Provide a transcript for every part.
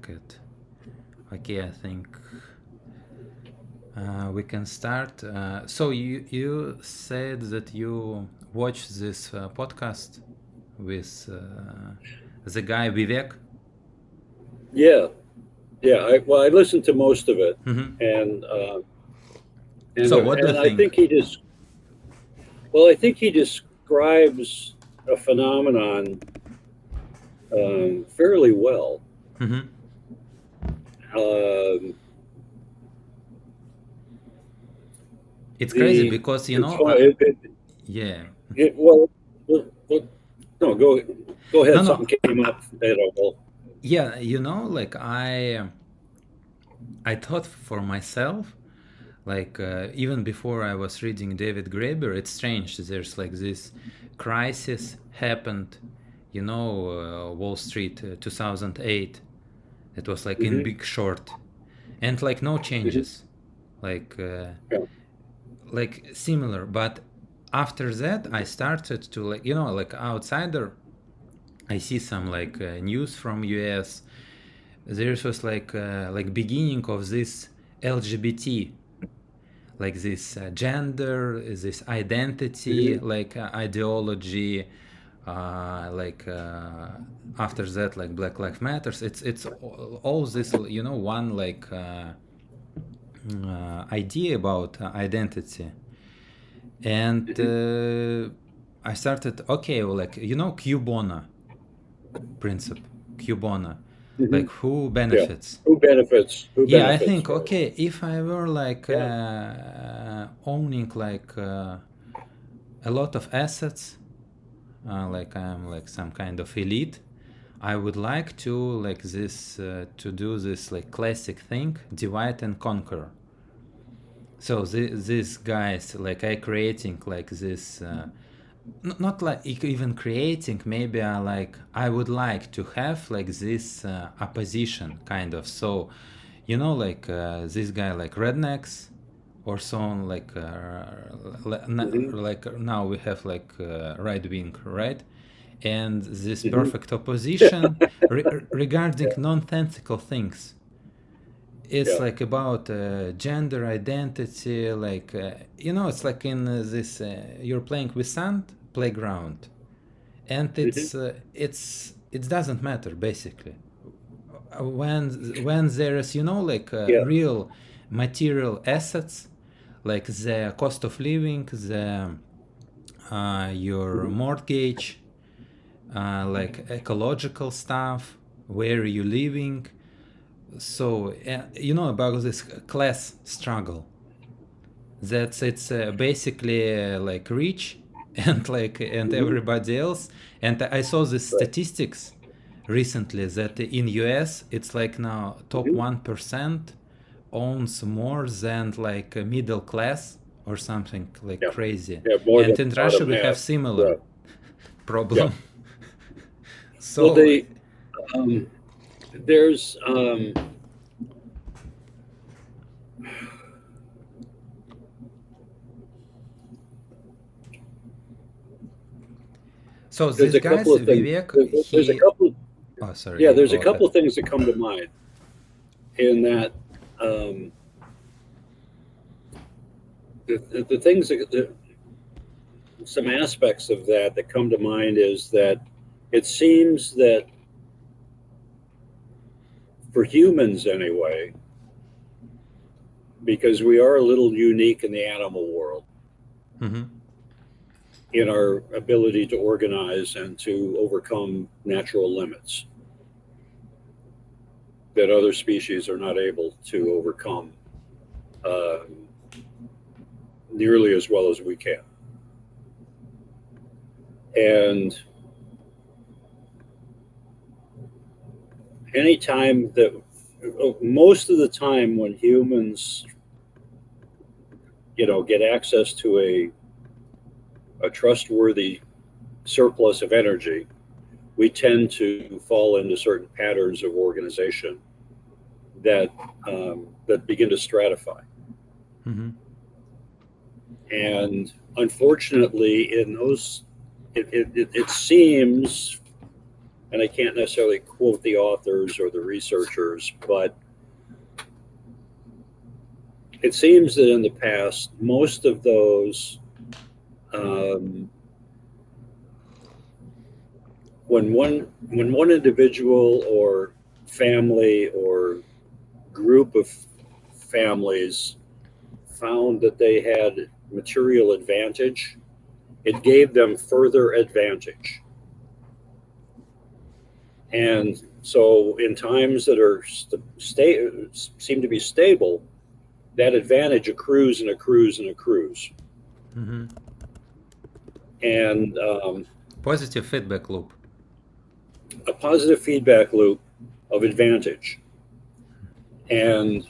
it. Okay, I think we can start. So you said that you watched this podcast with the guy Vivek. Yeah, yeah. I listened to most of it, Mm-hmm. and So what do you I think? think I think he describes a phenomenon fairly well. Mm-hmm. Um, It's crazy the because it's fun. yeah. Well, no, go No, ahead. no. Something came up. Well, Yeah, like I thought for myself, like even before I was reading David Graeber, it's strange. There's like this crisis happened, Wall Street 2008. It was like in hmm Big Short, and like no hmm changes, like yeah, like similar. But after that, I started to like outsider. I see some like news from US. There was like beginning of this LGBT, like this gender, this identity, hmm like ideology, like after that, like Black Lives Matters. It's all this, one like idea about identity, and hmm I started okay, well, like Cubona principle, Cubona, hmm like who yeah. benefits. Who benefits? Who Yeah, I benefits? think Right. okay, if I were like Yeah. owning like a lot of assets, like I'm like some kind of elite, I would like to like this to do this like classic thing, divide and conquer. So these guys like I creating like this not like even creating, maybe I would like to have like this opposition kind of. So like this guy like rednecks or so on, like hmm like now we have like right wing, right? And this hmm perfect opposition regarding Yeah. nonsensical things. It's Yeah. like about gender identity, like it's like in this you're playing with sand playground, and hmm it doesn't matter basically when there is like Yeah. real material assets, like the cost of living, the your hmm mortgage, like ecological stuff, where are you living. So about this class struggle, that's it's basically like rich and like and hmm everybody else. And I saw the Right. statistics recently that in US it's like now top hmm 1% owns more than like a middle class or something like Yeah. crazy. Yeah. More And than in Russia bottom we have half. similar Yeah. Yeah. problem. Well, So um, there's these a guys couple of things. Vivek, There's a he couple. oh sorry, Yeah. you There's a go couple ahead. of things that come to mind in that. Um, the things some aspects of that come to mind is that it seems that for humans anyway, because we are a little unique in the animal world Mm-hmm. in our ability to organize and to overcome natural limits that other species are not able to overcome um, nearly as well as we can. And anytime that, most of the time when humans, get access to a trustworthy surplus of energy, we tend to fall into certain patterns of organization that that begin to stratify. Mm-hmm. And unfortunately, in those, it seems, and I can't necessarily quote the authors or the researchers, but it seems that in the past, most of those, when one individual or family or group of families found that they had material advantage, it gave them further advantage. And so, in times that are seem to be stable, that advantage accrues and accrues and accrues. Mm-hmm. And Positive feedback loop. a positive feedback loop of advantage. And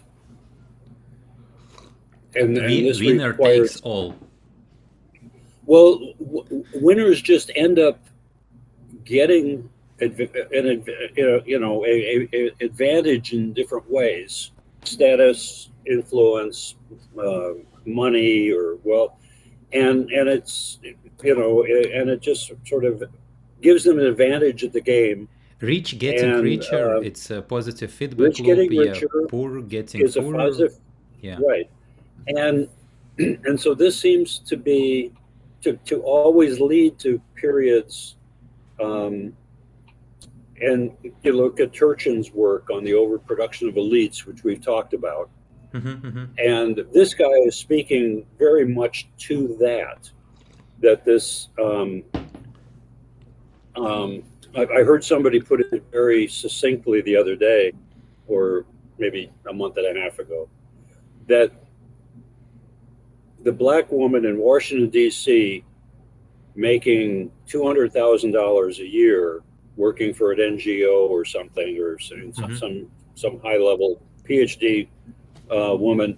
this Winner requires, takes all. well, winners just end up getting an advantage in different ways: status, influence, money, or well, and it's and it just sort of gives them an advantage at the game. Rich getting And richer, it's a positive feedback rich loop. getting Yeah, richer poor getting is a poorer. positive, Yeah. right? And so this seems to be to always lead to periods. And you look at Turchin's work on the overproduction of elites, which we've talked about, and this guy is speaking very much to that. That this, I heard somebody put it very succinctly the other day, or maybe a month and a half ago, that the black woman in Washington, D.C., making $200,000 a year working for an NGO or something, or some high level PhD woman,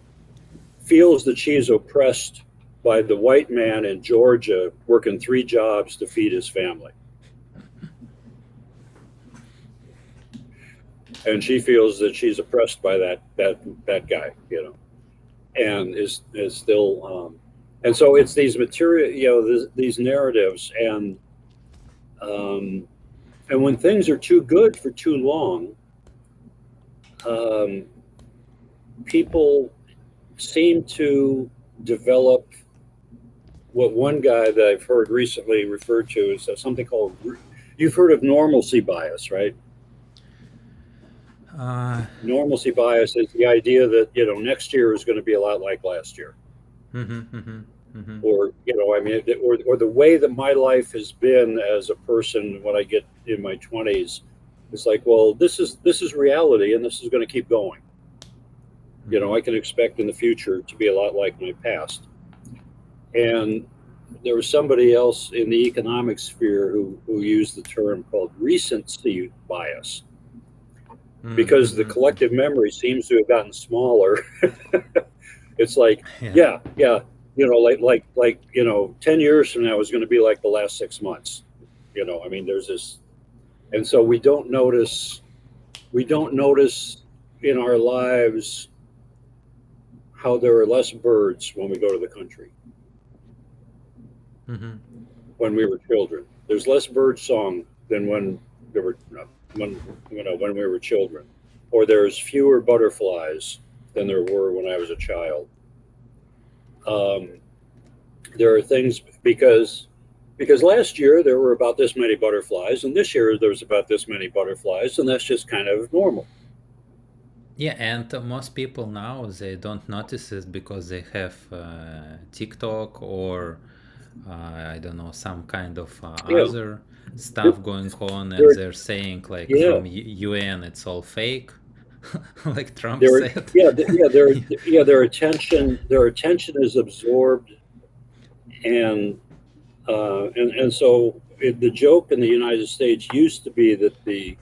feels that she is oppressed by the white man in Georgia working 3 jobs to feed his family. And she feels that she's oppressed by that guy, and is still, and so it's these material, these narratives, and when things are too good for too long, people seem to develop what one guy that I've heard recently referred to as something called, you've heard of normalcy bias, right? Normalcy bias is the idea that, next year is going to be a lot like last year. Or, or the way that my life has been as a person when I get in my 20s, it's like, well, this is reality, and this is going to keep going. I can expect in the future to be a lot like my past. And there was somebody else in the economic sphere who used the term called recency bias, because the collective memory seems to have gotten smaller. It's like, yeah, 10 years from now is going to be like the last 6 months. There's this, and so we don't notice in our lives how there are less birds when we go to the country. When we were children, there's less bird song than when we were children, or there's fewer butterflies than there were when I was a child. There are things because last year there were about this many butterflies, and this year there's about this many butterflies, and that's just kind of normal. Yeah, and most people now, they don't notice it because they have TikTok or I don't know, some kind of other stuff going on, and they're saying like from UN it's all fake, like Trump said. Their attention is absorbed, and so the joke in the United States used to be that the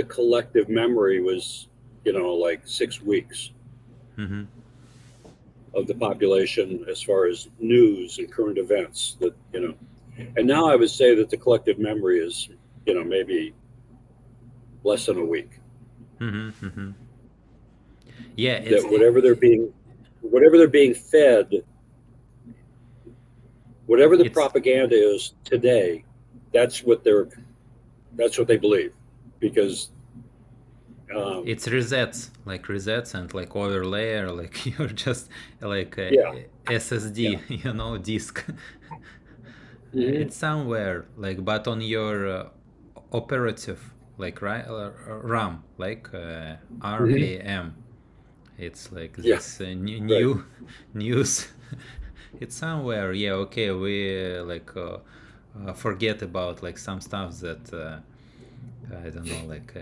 collective memory was, like 6 weeks of the population as far as news and current events, that, and now I would say that the collective memory is, maybe less than a week. Yeah, that whatever they're being fed, whatever the propaganda is today, that's what That's what they believe, because It's resets and like overlay, like you're just like yeah, a yeah, SSD, disk. hmm It's somewhere like, but on your operative, like right, RAM, like hmm RAM. It's like yeah, this right. new news. It's somewhere. Yeah, okay. We forget about like some stuff that I don't know, like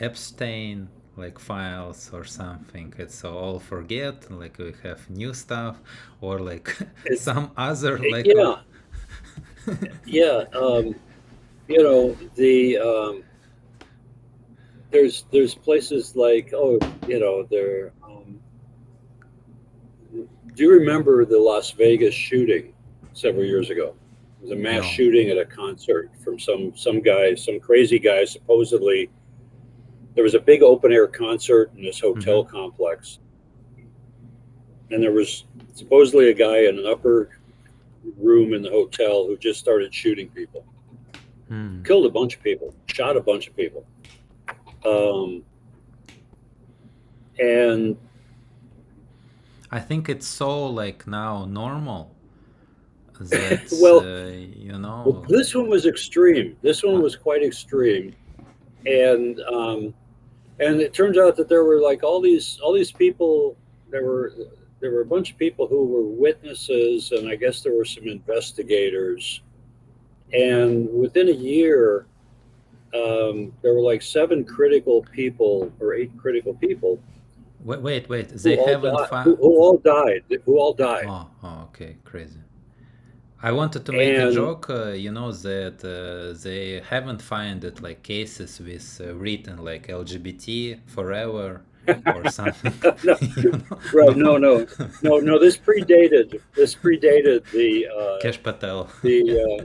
Epstein like files or something. It's all forget. Like we have new stuff or like It, some other like. yeah, yeah. The there's places like, oh, there. Do you remember the Las Vegas shooting several years ago? It was a mass No. shooting at a concert from some guy, some crazy guy. Supposedly, there was a big open air concert in this Mm-hmm. hotel complex, and there was supposedly a guy in an upper room in the hotel who just started shooting people, Hmm. killed a bunch of people, shot a bunch of people, um, and I think it's so like now normal that well, you know. this one was extreme. This one What? was quite extreme, and it turns out that there were like all these people. There were a bunch of people who were witnesses, and I guess there were some investigators. And within a year, there were like seven critical people or eight critical people Wait. who They all haven't died. found. Who all died. Oh, okay, crazy. I wanted to make a And joke, that they haven't found it like cases with written like LGBT forever or something. no, right? No, No. no, no, no. This predated Cash Patel. Yeah.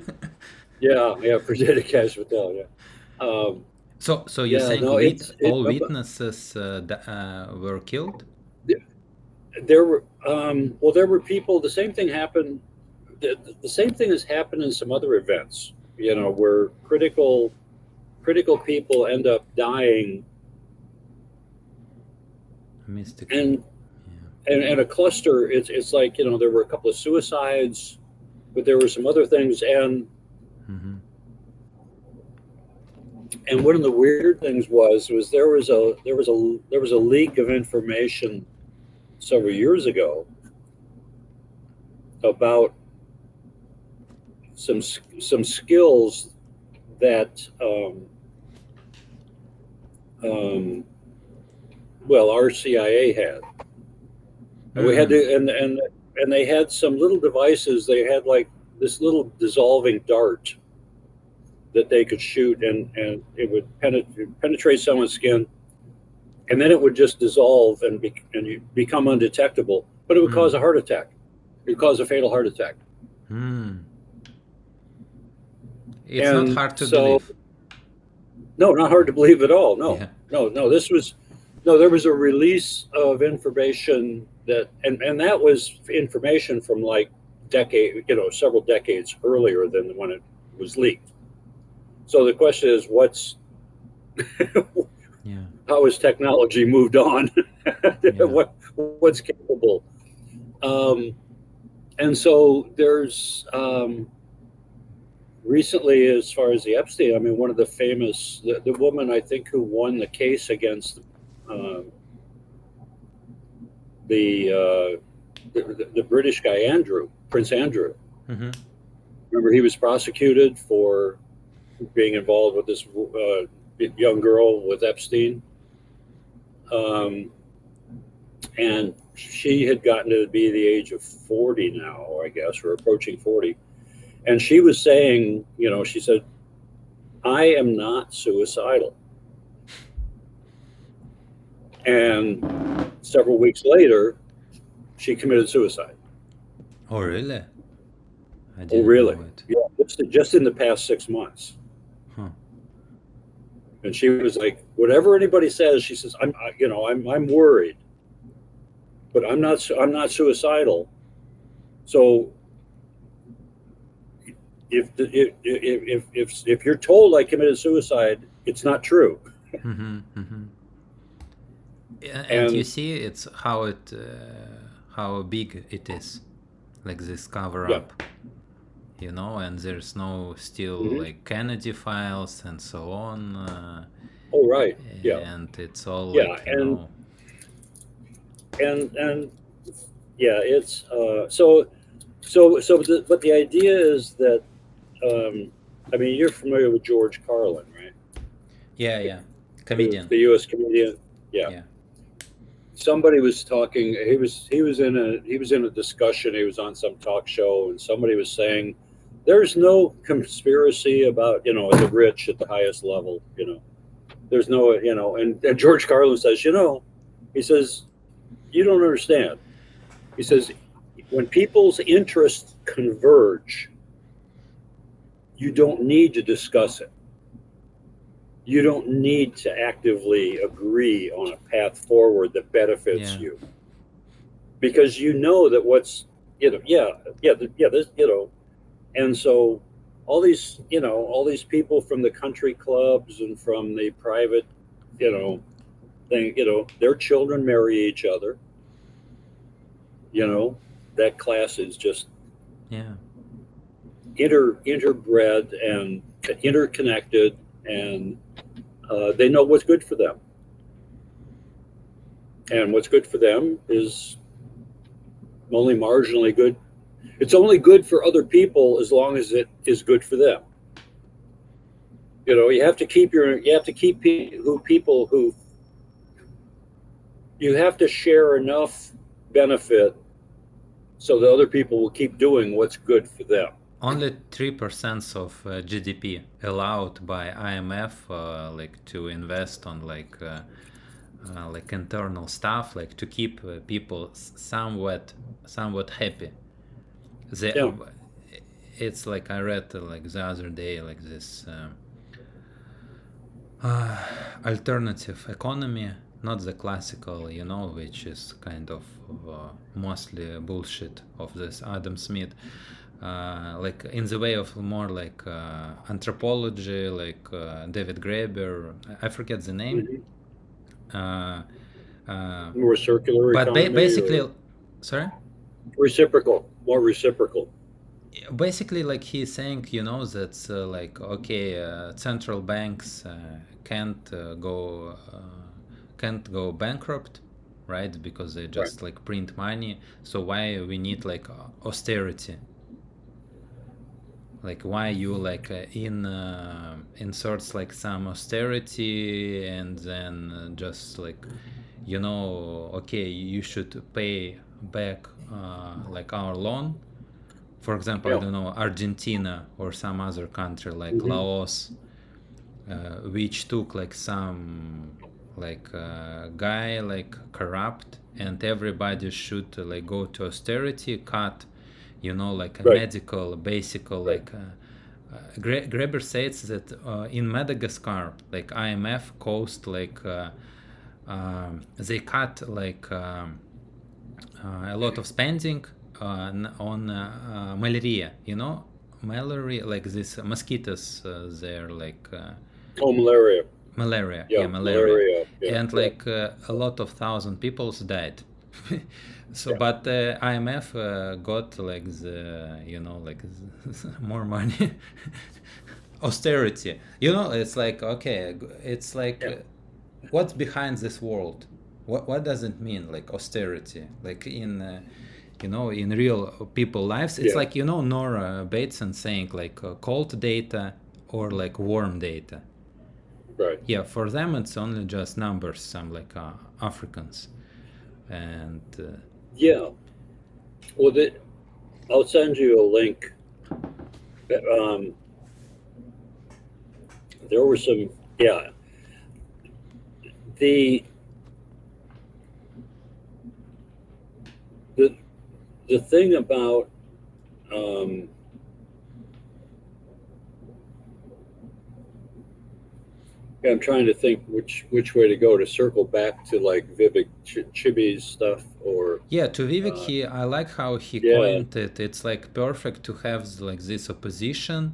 the yeah, predated Cash Patel. Yeah. Um, So you're yeah, saying no, all witnesses were killed? there were well, there were people. The same thing happened. The same thing has happened in some other events. Where critical people end up dying, Mystical. and Yeah. and a cluster. It's like, there were a couple of suicides, but there were some other things, Mm-hmm. and one of the weird things was there was a leak of information several years ago about some skills that um, well, our CIA had, and we had Mm. to, and they had some little devices. They had like this little dissolving dart that they could shoot, and it would penetrate someone's skin, and then it would just dissolve and you become undetectable. But it would cause Mm. a heart attack. It would cause a fatal heart attack. Mm. It's not And hard to so, believe. no, not hard to believe at all. No, Yeah. no, no. No. There was a release of information and that was information from like several decades earlier than when it was leaked. So the question is, Yeah. how has technology moved on? Yeah. What's capable? Um, and so there's recently, as far as the Epstein, I mean, one of the woman I think who won the case against uh, the, the British guy Prince Andrew. Mm-hmm. Remember, he was prosecuted for being involved with this young girl with Epstein, um, and she had gotten to be the age of 40 now, I guess, or approaching 40. And she was saying, she said, "I am not suicidal." And several weeks later, she committed suicide. Oh, really? I Oh, didn't really? know it. Yeah, just in the past 6 months. Huh. And she was like, "Whatever anybody says," she says, I'm worried, but I'm not suicidal." So if you're told I committed suicide, it's not true. Mm-hmm, mm-hmm. And you And see, it's how big it is, like this cover yeah, up, and there's no still hmm, like Kennedy files and so on, oh right, yeah, and it's all yeah, like and yeah, it's but the idea is that I mean, you're familiar with George Carlin, right? yeah, yeah, The, comedian, the U.S. comedian. Yeah. yeah, Somebody was talking. He was in a discussion. He was on some talk show, and somebody was saying, "There's no conspiracy about the rich at the highest level. There's no And George Carlin says, he says, you don't understand. He says, when people's interests converge, you don't need to discuss it. You don't need to actively agree on a path forward that benefits yeah, you, because you know that yeah, this, and so all these people from the country clubs and from the private, you know thing, their children marry each other. you know that class is just yeah, interbred and interconnected, and they know what's good for them, and what's good for them is only marginally good. It's only good for other people as long as it is good for them. You have to share enough benefit so that other people will keep doing what's good for them. only 3% of GDP allowed by IMF, like to invest on like internal stuff, like to keep people somewhat happy. Yeah. The, it's like I read like the other day, like this alternative economy, not the classical, which is kind of mostly bullshit of this Adam Smith, like in the way of more like anthropology, like David Graeber, I forget the name, Hmm. uh, uh, More circular but economy, or basically, sorry. more reciprocal. Basically, like he's saying, that like okay, central banks can't go bankrupt, right? Because they Right. just like print money. So why we need like austerity? Like why you like inserts like some austerity, and then just like okay, you should pay back like our loan. For example, I Yeah. don't know, Argentina or some other country like Hmm. Laos, which took like some like guy like corrupt, and everybody should like go to austerity, cut, like a Right. medical, basic, Right. like Graeber says that in Madagascar, like IMF caused like they cut like a lot of spending on malaria. Malaria, like these mosquitoes, they're like Oh, malaria. malaria, yeah, Yeah, malaria, malaria. Yeah. and Yeah. like a lot of thousand people died. So, Yeah. but IMF got like like more money, austerity. It's like okay, it's like Yeah. what's behind this world? What does it mean, like austerity? Like in in real people lives, it's Yeah. like Nora Bateson saying like cold data or like warm data. Right. Yeah, for them it's only just numbers. Some like Africans, and Yeah. Well, I'll send you a link. Um, there were some. Yeah. The the the thing about um, I'm trying to think which way to go to circle back to like Vivek Chibber's stuff, or Chibber. Yeah, to Vivek, I like how he Yeah. coined it. It's like perfect to have like this opposition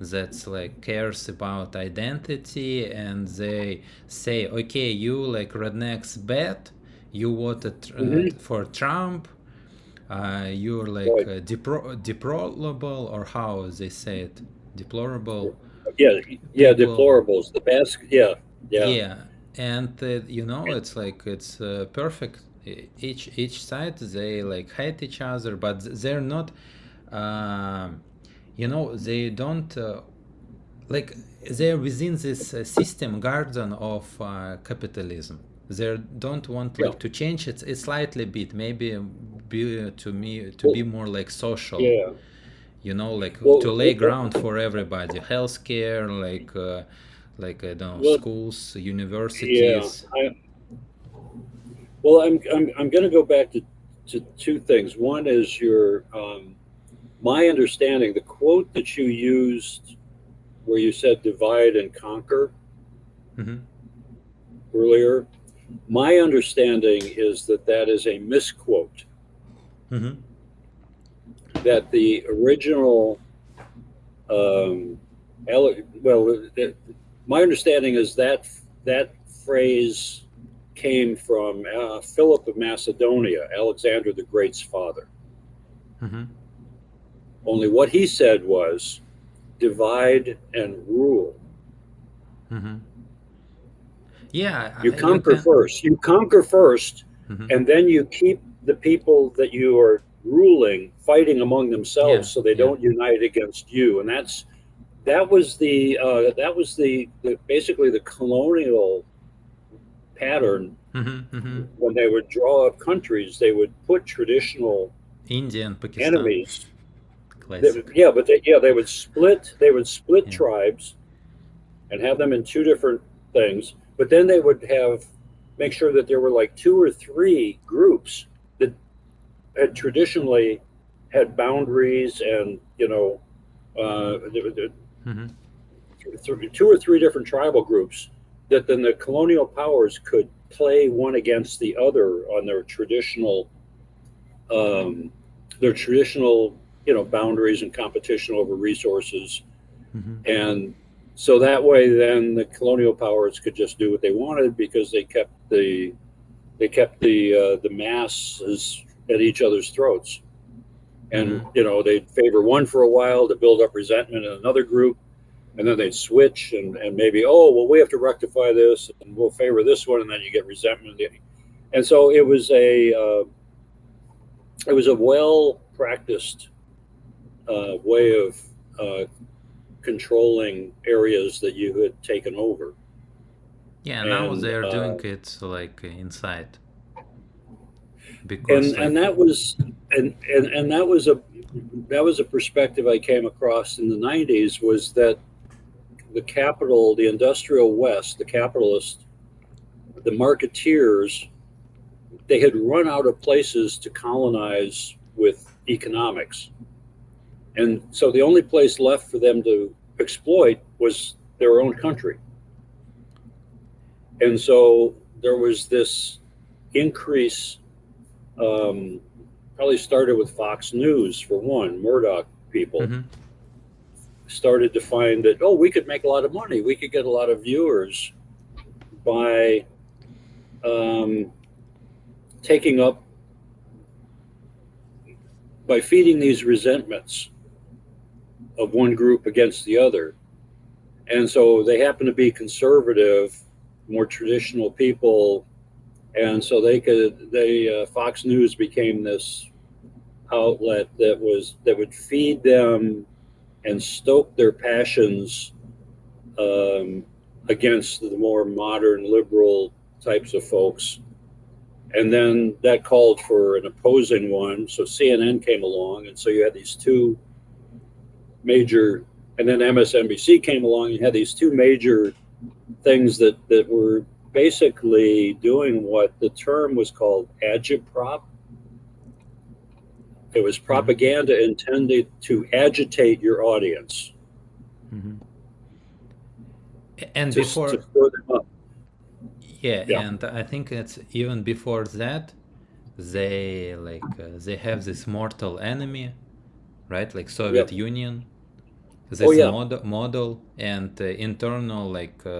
that's like cares about identity, and they say, okay, you like rednecks bad, you voted Hmm. for Trump, you're like Right. deplorable, or how they say it, deplorable Yeah. Yeah. people. Deplorables. The best. Yeah. Yeah. Yeah, and it's like it's perfect. Each side they like hate each other, but they're not. um they don't like they're within this system garden of capitalism. They don't want Yeah. like to change it a slightly bit, maybe to Well, be more like social, yeah. like to Well, lay ground for everybody, healthcare, like I don't know, well, schools, yeah. universities. I'm going to go back to two things. One is my understanding, the quote that you used where you said divide and conquer Mm-hmm. earlier. My understanding is that that is a misquote. Mm-hmm. That the original, um, well, my understanding is that that phrase came from Philip of Macedonia, Alexander the Great's father. Mm-hmm. Only what he said was divide and rule. Mm-hmm. Yeah, you You can. first. You conquer first, Mm-hmm. and then you keep the people that you are ruling fighting among Yeah, themselves so they yeah. don't unite against you. And that was the basically the colonial pattern. Mm-hmm. Mm-hmm. When they would draw up countries, they would put traditional India and Pakistan, enemies. classic. Yeah, but they would split. They would split Yeah. tribes and have them in two different things. But then they would have make sure that there were like two or three groups that had traditionally had boundaries and Mm-hmm. two or three different tribal groups that then the colonial powers could play one against the other on um, their traditional boundaries and competition over resources. Mm-hmm. And so that way then the colonial powers could just do what they wanted because they kept the masses at each other's throats. And Mm-hmm. they'd favor one for a while to build up resentment in another group, and then they'd switch and maybe, oh well, we have to rectify this and we'll favor this one, and then you get resentment. And so it was a well practiced way of uh, controlling areas that you had taken over. Yeah, now And they're uh, doing it like inside, because and like. that was and that was a perspective I came across in the 90s, was that the industrial West, the capitalists, the marketeers, they had run out of places to colonize with economics. And so the only place left for them to exploit was their own country. And so there was this increase, um, probably started with Fox News for one. Murdoch people Mm-hmm. started to find that, oh, we could make a lot of money. We could get a lot of viewers by um, taking up, by feeding these resentments of one group against the other. And so they happen to be conservative, more traditional people. And so Fox News became this outlet that would feed them and stoke their passions, um, against the more modern liberal types of folks. And then that called for an opposing one. So CNN came along, and so you had these two major, and then MSNBC came along. You had these two major things that were basically doing what the term was called agitprop. It was Mm-hmm. propaganda intended to agitate your audience, Mm-hmm. And to before. stir them up. Yeah, Yeah. and I think it's even before that, they have this mortal enemy, right? Like Yep. Soviet Union, Oh this yeah. model, and internal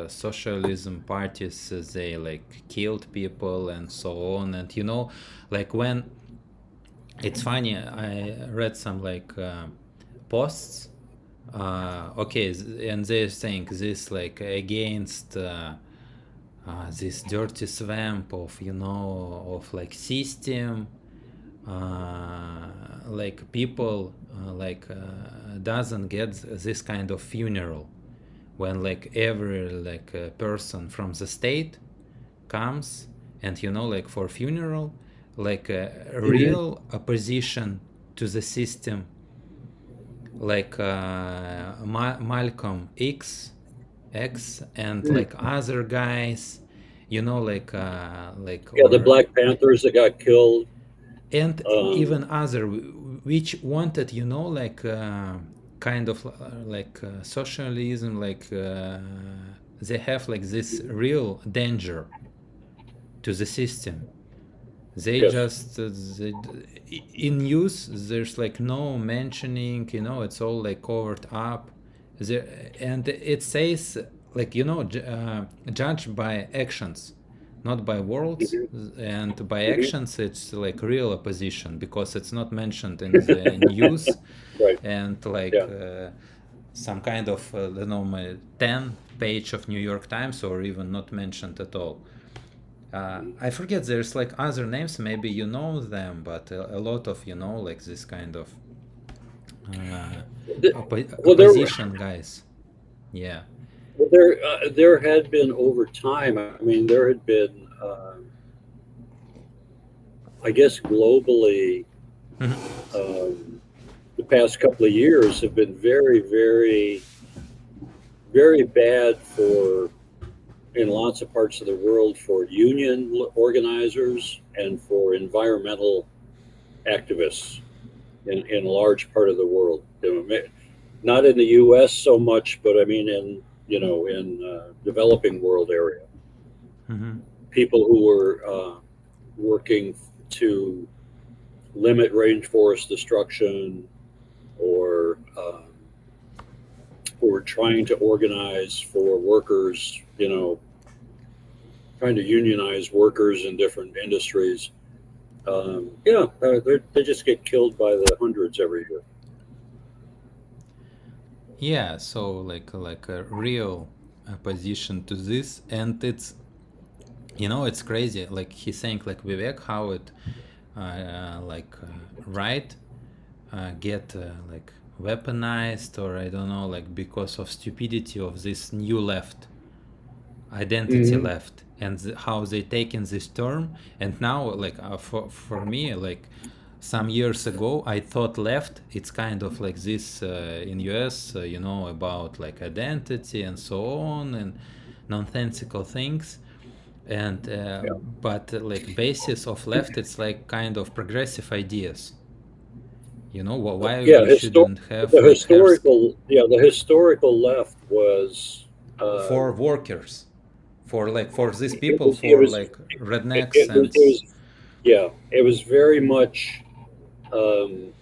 socialism parties, they like killed people and so on. And like when it's funny, I read some posts, okay, and they're saying this like against this dirty swamp of of like system, like people doesn't get this kind of funeral when like every person from the state comes, and like for funeral, like a Hmm. real opposition to the system, like Malcolm X and like other guys, Yeah, the or Black Panthers that got killed. and Um, even other which wanted kind of socialism, they have like this real danger to the system. They yes. just in news there's like no mentioning, it's all like covered up there, and it says like judged by actions, not by words. Hmm. And by Hmm. actions it's like real opposition because it's not mentioned in the news. Right. And Yeah. some kind of I don't know, my 10 page of New York Times, or even not mentioned at all. I forget, there's like other names, maybe you know them, but a lot of like this kind of uh, Th- Well, opposition guys. Yeah. there had been over time. I mean, there had been, I guess, globally, Mhm. um, the past couple of years have been very, very, very bad for in lots of parts of the world for union organizers and for environmental activists in a large part of the world. Not in the U.S. so much, but I mean in developing world area, Mhm. people who were working to limit rainforest destruction or who were trying to organize for workers, trying to unionize workers in different industries. Yeah, they just get killed by the hundreds every year. Yeah, so like a real opposition to this. And it's crazy, like he's saying, like Vivek, how it right get weaponized, or I don't know, like because of stupidity of this new left, identity Hmm. left, and how they taken this term. And now for me, like some years ago I thought left it's kind of like this in US, about like identity and so on, and nonsensical things. And Yeah, but like basis of left, it's like kind of progressive ideas, why yeah. we shouldn't have The historical left was for um, workers, for for these it people, was it for was like rednecks it was and it was yeah, it was very much. Um,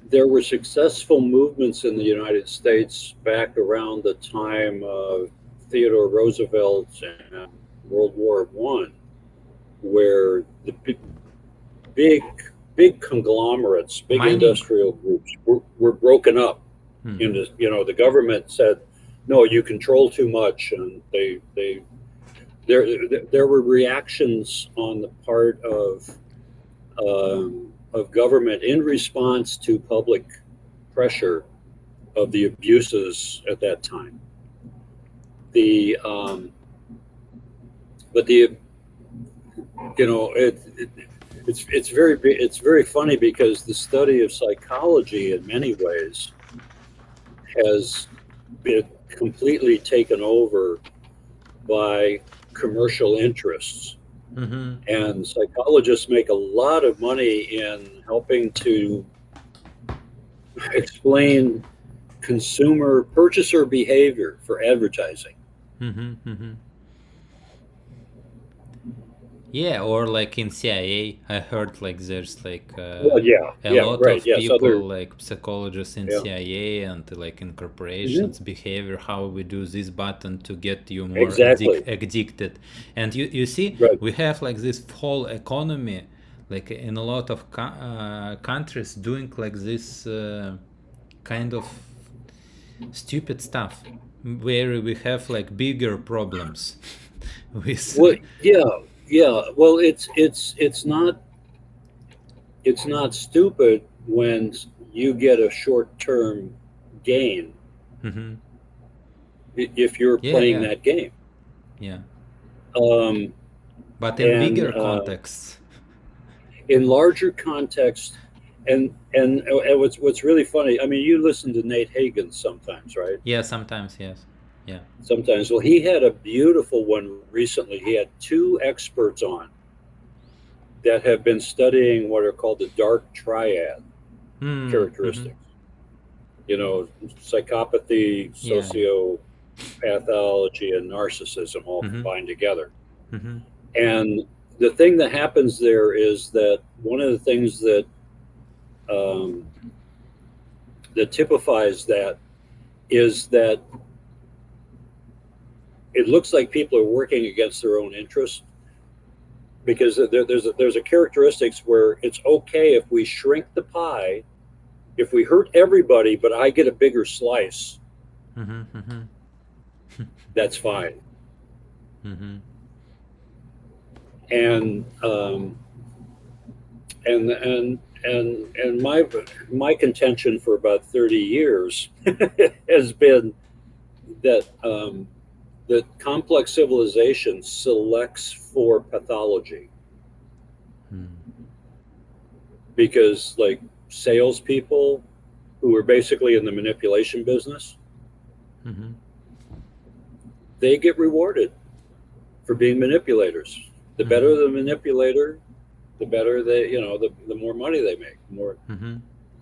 there were successful movements in the United States back around the time of Theodore Roosevelt and World War One, where the big big conglomerates, big mining. industrial groups were broken up Hmm. into, the government said, no, you control too much, and there there were reactions on the part of government in response to public pressure of the abuses at that time. The but the it's very funny because the study of psychology in many ways has been completely taken over by commercial interests. Mm-hmm. And psychologists make a lot of money in helping to explain consumer purchaser behavior for advertising. Mm-hmm. Mm-hmm. Yeah, or like in CIA, I heard like there's like Well, yeah, a yeah, lot right, of yeah. So there, people like psychologists in yeah, CIA and like in hmm corporations behavior, how we do this button to get you more exactly, addicted. And you see, right. we have like this whole economy, like in a lot of countries doing like this kind of stupid stuff where we have like bigger problems with Well, yeah, yeah. Well, it's not stupid when you get a short-term gain hmm if you're yeah, playing yeah, that game. yeah, Um, but in and bigger contexts. in larger context, and what's really funny, I mean, you listen to Nate Hagen sometimes, right? Yeah, sometimes, yes. Yeah. Sometimes. Well, he had a beautiful one recently. He had two experts on that have been studying what are called the dark triad Mm-hmm. characteristics. Psychopathy, Yeah, yeah. sociopathology, and narcissism all Mm-hmm. combined together. Mm-hmm. And the thing that happens there is that one of the things um, that typifies that is that it looks like people are working against their own interests because there's a characteristics where it's okay if we shrink the pie, if we hurt everybody, but I get a bigger slice, Mm-hmm. Mm-hmm. that's fine. Mm-hmm. And and my contention for about 30 years has been that that complex civilization selects for pathology because like salespeople who are basically in the manipulation business, Mm-hmm. they get rewarded for being manipulators. The Mm-hmm. better the manipulator, the better the more money they make. More, Mm-hmm.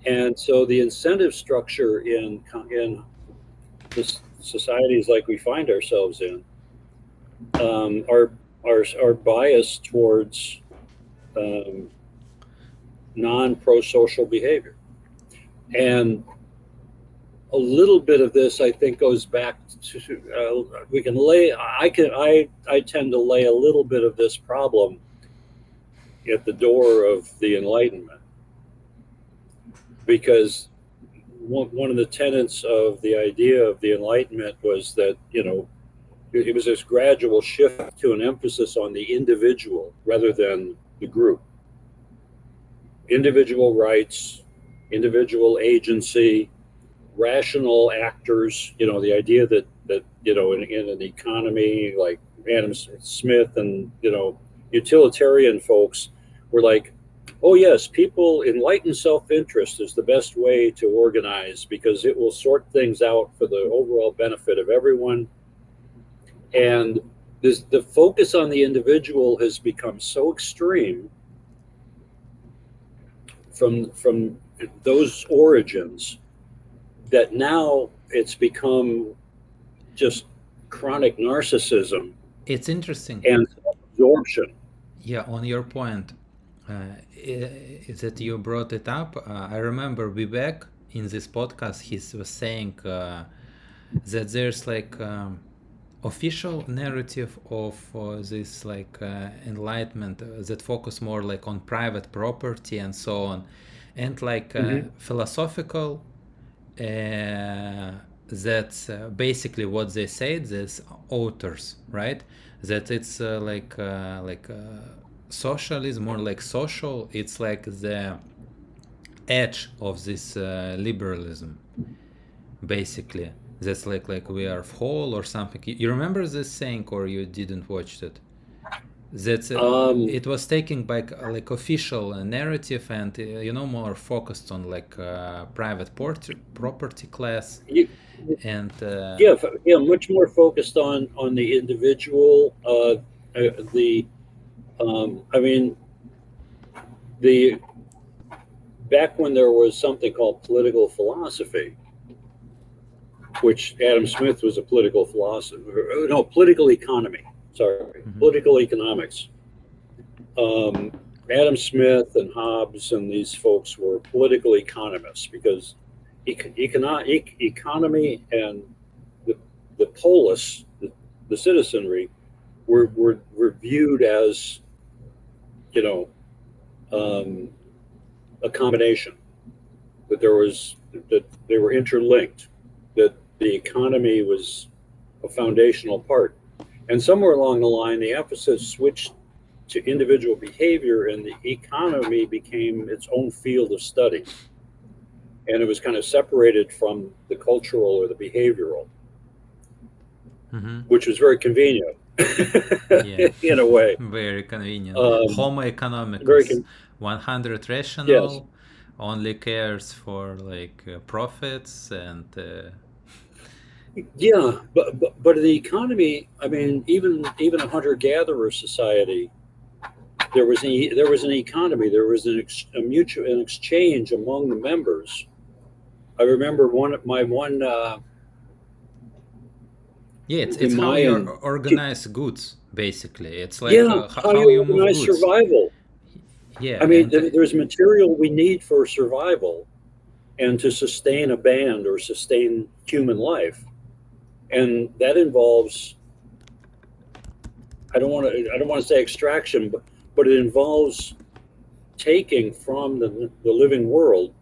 and so the incentive structure in this societies like we find ourselves in are biased towards um, non-pro-social behavior, and a little bit of this I think goes back to we can lay I tend to lay a little bit of this problem at the door of the Enlightenment because one of the tenets of the idea of the Enlightenment was that it was this gradual shift to an emphasis on the individual rather than the group. Individual rights, individual agency, rational actors. The idea that in an economy like Adam Smith and utilitarian folks were like, oh yes, people enlightened self-interest is the best way to organize because it will sort things out for the overall benefit of everyone. And the focus on the individual has become so extreme from those origins that now it's become just chronic narcissism It's interesting. and absorption. Yeah, on your point, that you brought it up. I remember Vivek in this podcast, he was saying that there's like official narrative of this like enlightenment that focus more like on private property and so on, and like Mm-hmm. philosophical. That's basically what they said. There's authors, right? That it's socialism, more like social. It's like the edge of this liberalism, basically. That's like we are whole or something. You remember this saying, or you didn't watch it? That's Um, it was taken by like official narrative and more focused on like private property class you, and yeah, yeah, much more focused on the individual. The I mean the back when there was something called political philosophy, which Adam Smith was a political philosopher. No, political economy. Sorry, mhm, political economics. Adam Smith and Hobbes and these folks were political economists because economy and the, the polis, the citizenry, were viewed as, you know, um, a combination, that there was, that they were interlinked, that the economy was a foundational part. And somewhere along the line, the emphasis switched to individual behavior, and the economy became its own field of study. And it was kind of separated from the cultural or the behavioral, which was very convenient Yeah, in a way. very convenient. Homo Very economicus, 100 yes. rational, only cares for like profits and Yeah, but the economy, I mean, even a hunter gatherer society, there was an economy, there was an exchange among the members. I remember one yeah, the it's how you Mayan. organize goods basically. It's like Yeah, how how you you move organize goods. survival. Yeah, I mean, and there's material we need for survival and to sustain a band or sustain human life, and that involves, I don't want to say extraction, but it involves taking from the living world,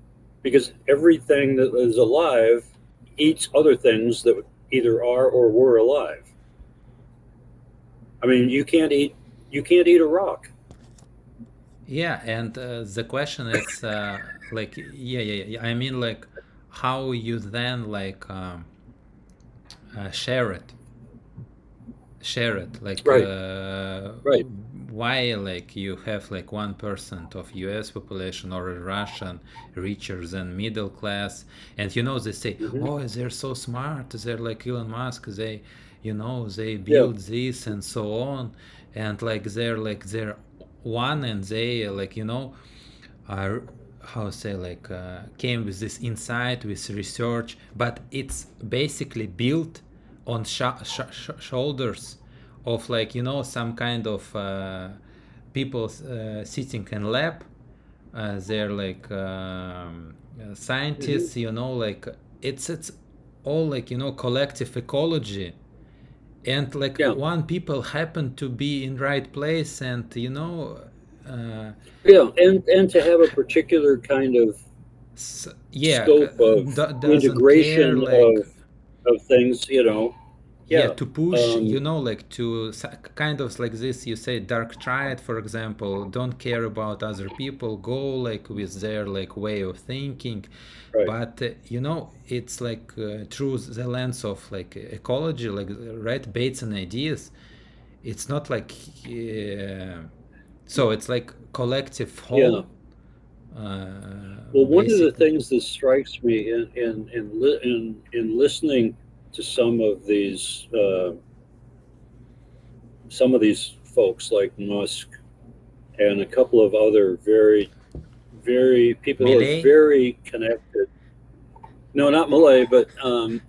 because everything that is alive eats other things that either are or were alive. I mean, you can't eat a rock. yeah, and the question is like yeah. I mean like how you then like share it, like Right, right. why like you have like 1% of US population or Russian richer than middle class, and you know they say, Hmm. oh, they're so smart, they're like Elon Musk, they, you know, they Yeah. build this and so on, and like they're one, and they like, you know, are how say like came with this insight with research, but it's basically built on shoulders of like, you know, some kind of people sitting in lab, they're like Hmm. scientists, you know, like it's all like, you know, collective ecology, and like Yeah. one people happen to be in right place, and you know uh, Yeah, and to have a particular kind of yeah, scope of doesn't care integration like, of things, you know. yeah, Yeah. to push, you Um, know, like to kind of like this, you say dark triad for example, don't care about other people, go like with their like way of thinking, right. but you know, it's like through the lens of like ecology, like right baits and ideas, it's not like so it's like collective Yeah. whole Well, one of the basically. things that strikes me in listening to some of these folks like Musk and a couple of other very people who are Melee. very connected. No, not Malay, but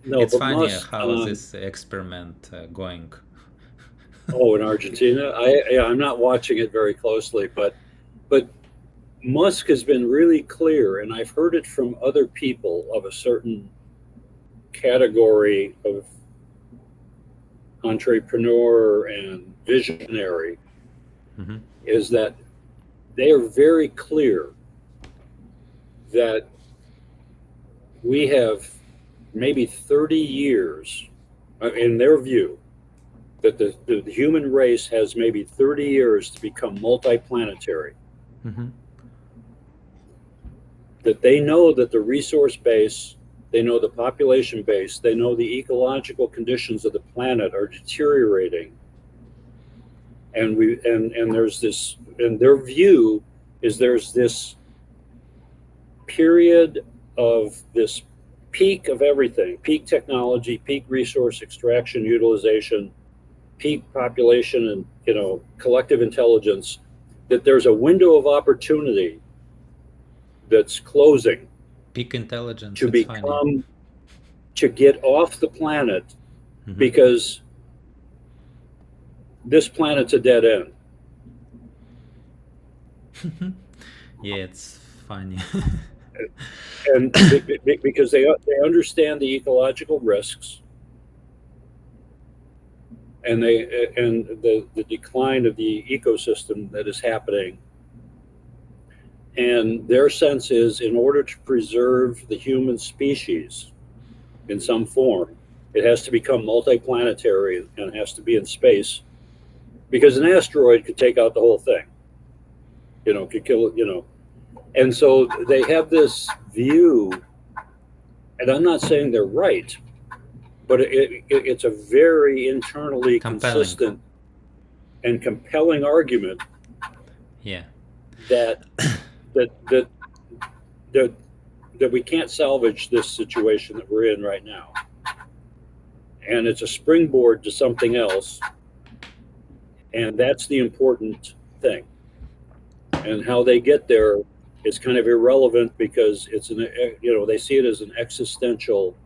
no, It's but funny Musk. how this experiment going. Oh, in Argentina, yeah, I'm not watching it very closely, but Musk has been really clear, and I've heard it from other people of a certain category of entrepreneur and visionary, Hmm. is that they are very clear that we have maybe 30 years, in their view, that the human race has maybe 30 years to become multiplanetary. Hmm. That they know that the resource base, they know the population base, they know the ecological conditions of the planet are deteriorating, and there's this, and their view is there's this period of this peak of everything, peak technology, peak resource extraction utilization, peak population, and, you know, collective intelligence, that there's a window of opportunity that's closing Peak intelligence. to It's funny. become, to get off the planet, Hmm. because this planet's a dead end. Yeah, it's funny. and because they understand the ecological risks and the decline of the ecosystem that is happening. And their sense is, in order to preserve the human species in some form, it has to become multiplanetary and has to be in space because an asteroid could take out the whole thing. Could kill. And so they have this view, and I'm not saying they're right, but it's a very internally Compelling. consistent and compelling argument Yeah. that that that that that we can't salvage this situation that we're in right now, and it's a springboard to something else, and that's the important thing. And how they get there is kind of irrelevant because they see it as an existential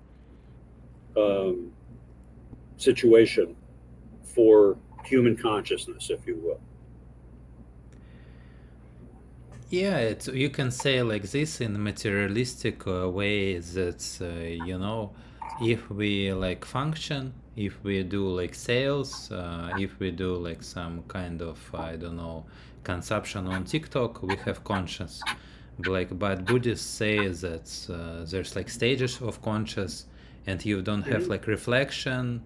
um, situation for human consciousness, if you will. Yeah, you can say like this in materialistic way that if we like function, if we do like sales, if we do like some kind of I don't know consumption on TikTok, we have conscience. But Buddhists say that there's like stages of conscious, and you don't have Mm-hmm. like reflection,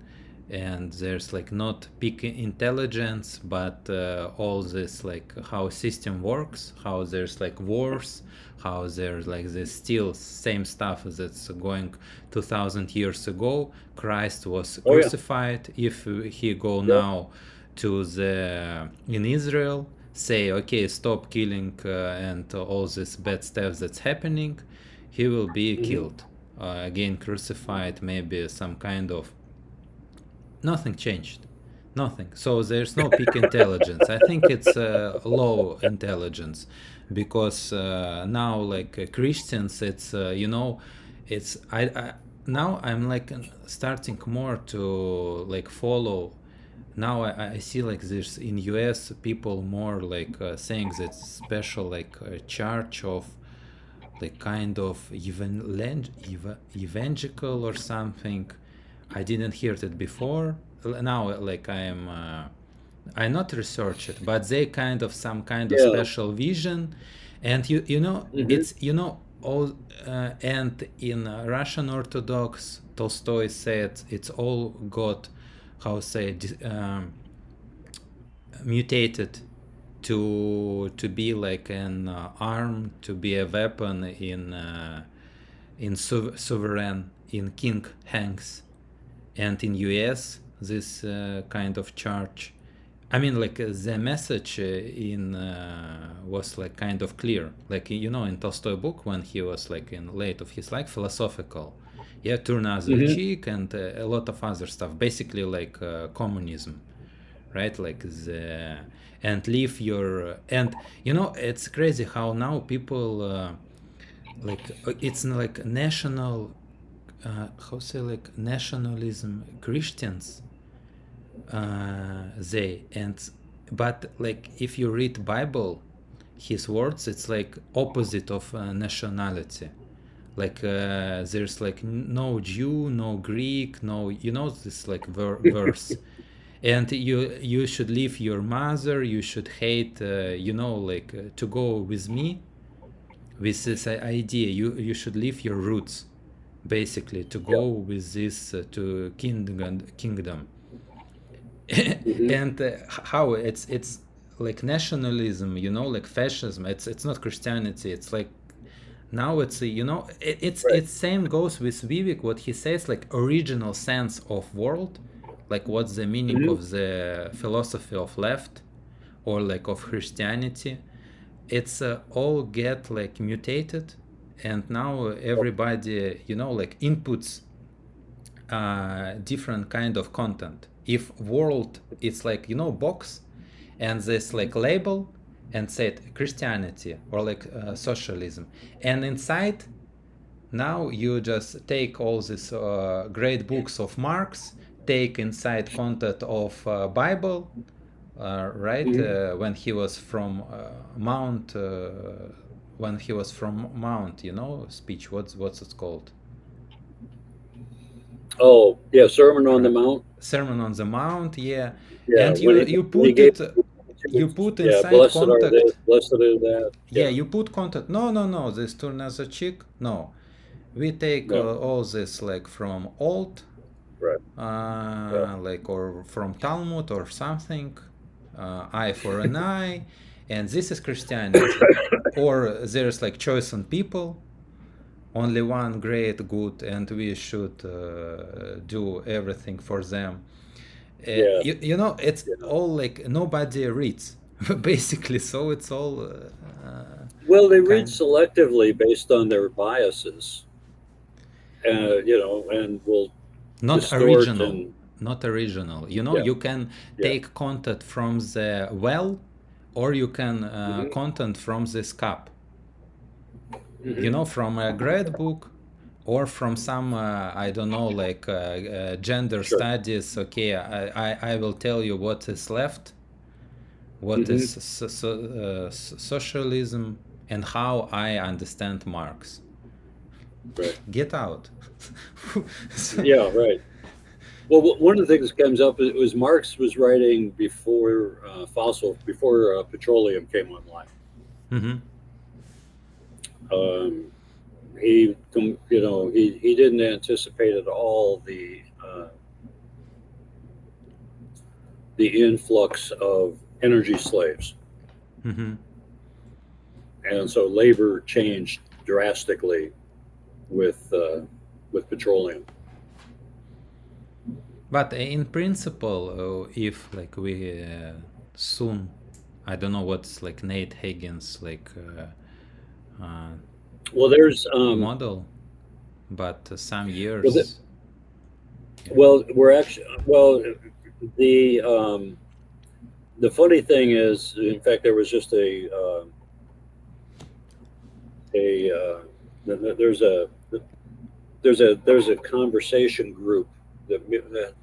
and there's like not peak intelligence, but all this like how system works, how there's like wars, how there's like this still same stuff that's going 2000 years ago. Christ was Oh yeah, crucified. If he go yeah. now to the in Israel, say okay, stop killing and all this bad stuff that's happening, he will be Mm-hmm. killed again, crucified, maybe some kind of nothing changed. Nothing. So there's no peak intelligence. I think it's low intelligence because now like Christians, it's it's I now I'm like starting more to like follow. Now I see like this in US people more like saying that special like church of like kind of evangelical or something. I didn't hear it before. Now, like I not research it, but they kind of some kind of Yeah. special vision, and Mm-hmm. it's all and in Russian Orthodox Tolstoy said it's all got how say mutated to be like an arm, to be a weapon in sovereign in king hands. And in US this kind of church, I mean like the message in was like kind of clear, like in Tolstoy book when he was like in late of his life, philosophical, yeah, turn other Mm-hmm. cheek and a lot of other stuff, basically like communism, right? Like the and leave your and it's crazy how now people like it's like national how say like nationalism Christians, they and but like if you read Bible, his words, it's like opposite of nationality, like there's like no Jew, no Greek, no this like verse, and you should leave your mother, you should hate like to go with me with this idea, you should leave your roots, basically to Yeah. go with this to kingdom. Mm-hmm. And how it's like nationalism, like fascism, it's not Christianity, it's like now it's Right. it's same goes with Vivek, what he says, like original sense of world, like what's the meaning Mm-hmm. of the philosophy of left or like of Christianity. It's all get like mutated, and now everybody like inputs different kind of content. If world it's like box and this like label and said Christianity or like socialism, and inside now you just take all these great books of Marx, take inside content of Bible, right? Mhm. When he was from Mount, you know, speech. What's it called? Oh, yeah, Sermon on the Crap. Mount. Sermon on the Mount, yeah. Yeah, And you when he put gave it, the you Beatitudes, put yeah, inside blessed are this, contact. blessed are that. Yeah, Yeah, you put contact. No, this turn as a chick. No, we take no, all this like from old, right, yeah, like or from Talmud or something, eye for an eye, and this is Christianity. Or there's like choice on people, only one great good, and we should do everything for them. yeah. You know, it's Yeah. all like nobody reads, basically. So it's all Well, they read kind selectively based on their biases, and will not distort original, and not original. You know, yeah, you can yeah. take content from the well, or you can Hmm. content from this cup. You Hmm. know, from a grade book, or from some I don't know, like gender Sure. studies. Okay, I will tell you what is left, what is Hmm. socialism, and how I understand Marx. Right. Get out. So- Yeah. Right. Well, one of the things that comes up it was Marx was writing before before petroleum came online. Mhm. Um, he didn't anticipate at all the influx of energy slaves, Mhm. and so labor changed drastically with uh, with petroleum. But in principle, if like we soon, I don't know what's like Nate Higgins like Well, there's model, but some well, the, years. Yeah. well, we're actually well the the funny thing is, in fact, there was just a there's a there's a conversation group that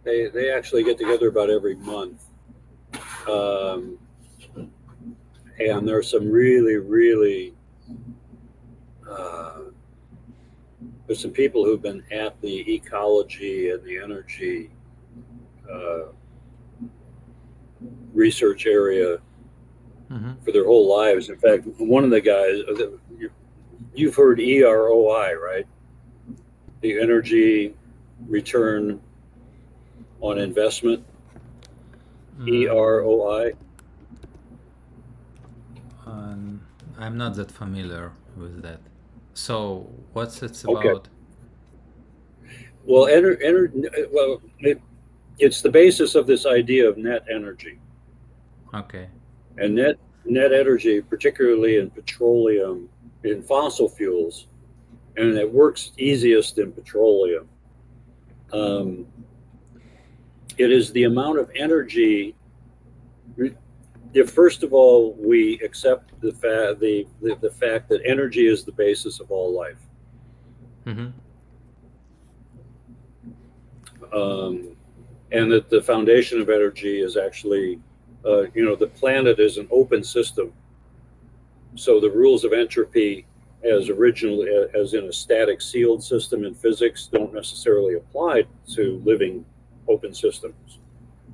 they actually get together about every month, um, and there's some really uh, there's some people who've been at the ecology and the energy uh, research area Mm-hmm. for their whole lives. In fact, one of the guys, you've heard EROI, right? The energy return on investment, Mm, EROI. um, I'm not that familiar with that. So what's it Okay. about? Well, it's the basis of this idea of net energy. Okay. And net energy, particularly in petroleum, in fossil fuels, and it works easiest in petroleum. Um, it is the amount of energy. If first of all we accept the fact that energy is the basis of all life, Mm-hmm. um, and that the foundation of energy is actually, the planet is an open system. So the rules of entropy, as originally as in a static sealed system in physics, don't necessarily apply to living open systems.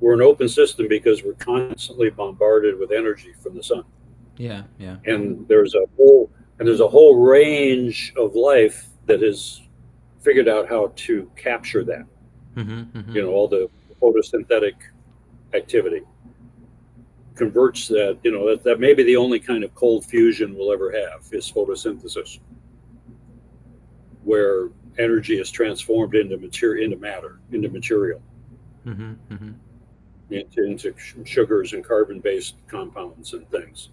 We're an open system because we're constantly bombarded with energy from the sun, Yeah, yeah. and there's a whole range of life that has figured out how to capture that. Mm-hmm. Mm-hmm. All the photosynthetic activity converts that. That may be the only kind of cold fusion we'll ever have is photosynthesis, where energy is transformed into matter, into material, Mm-hmm. Mm-hmm. into sugars and carbon-based compounds and things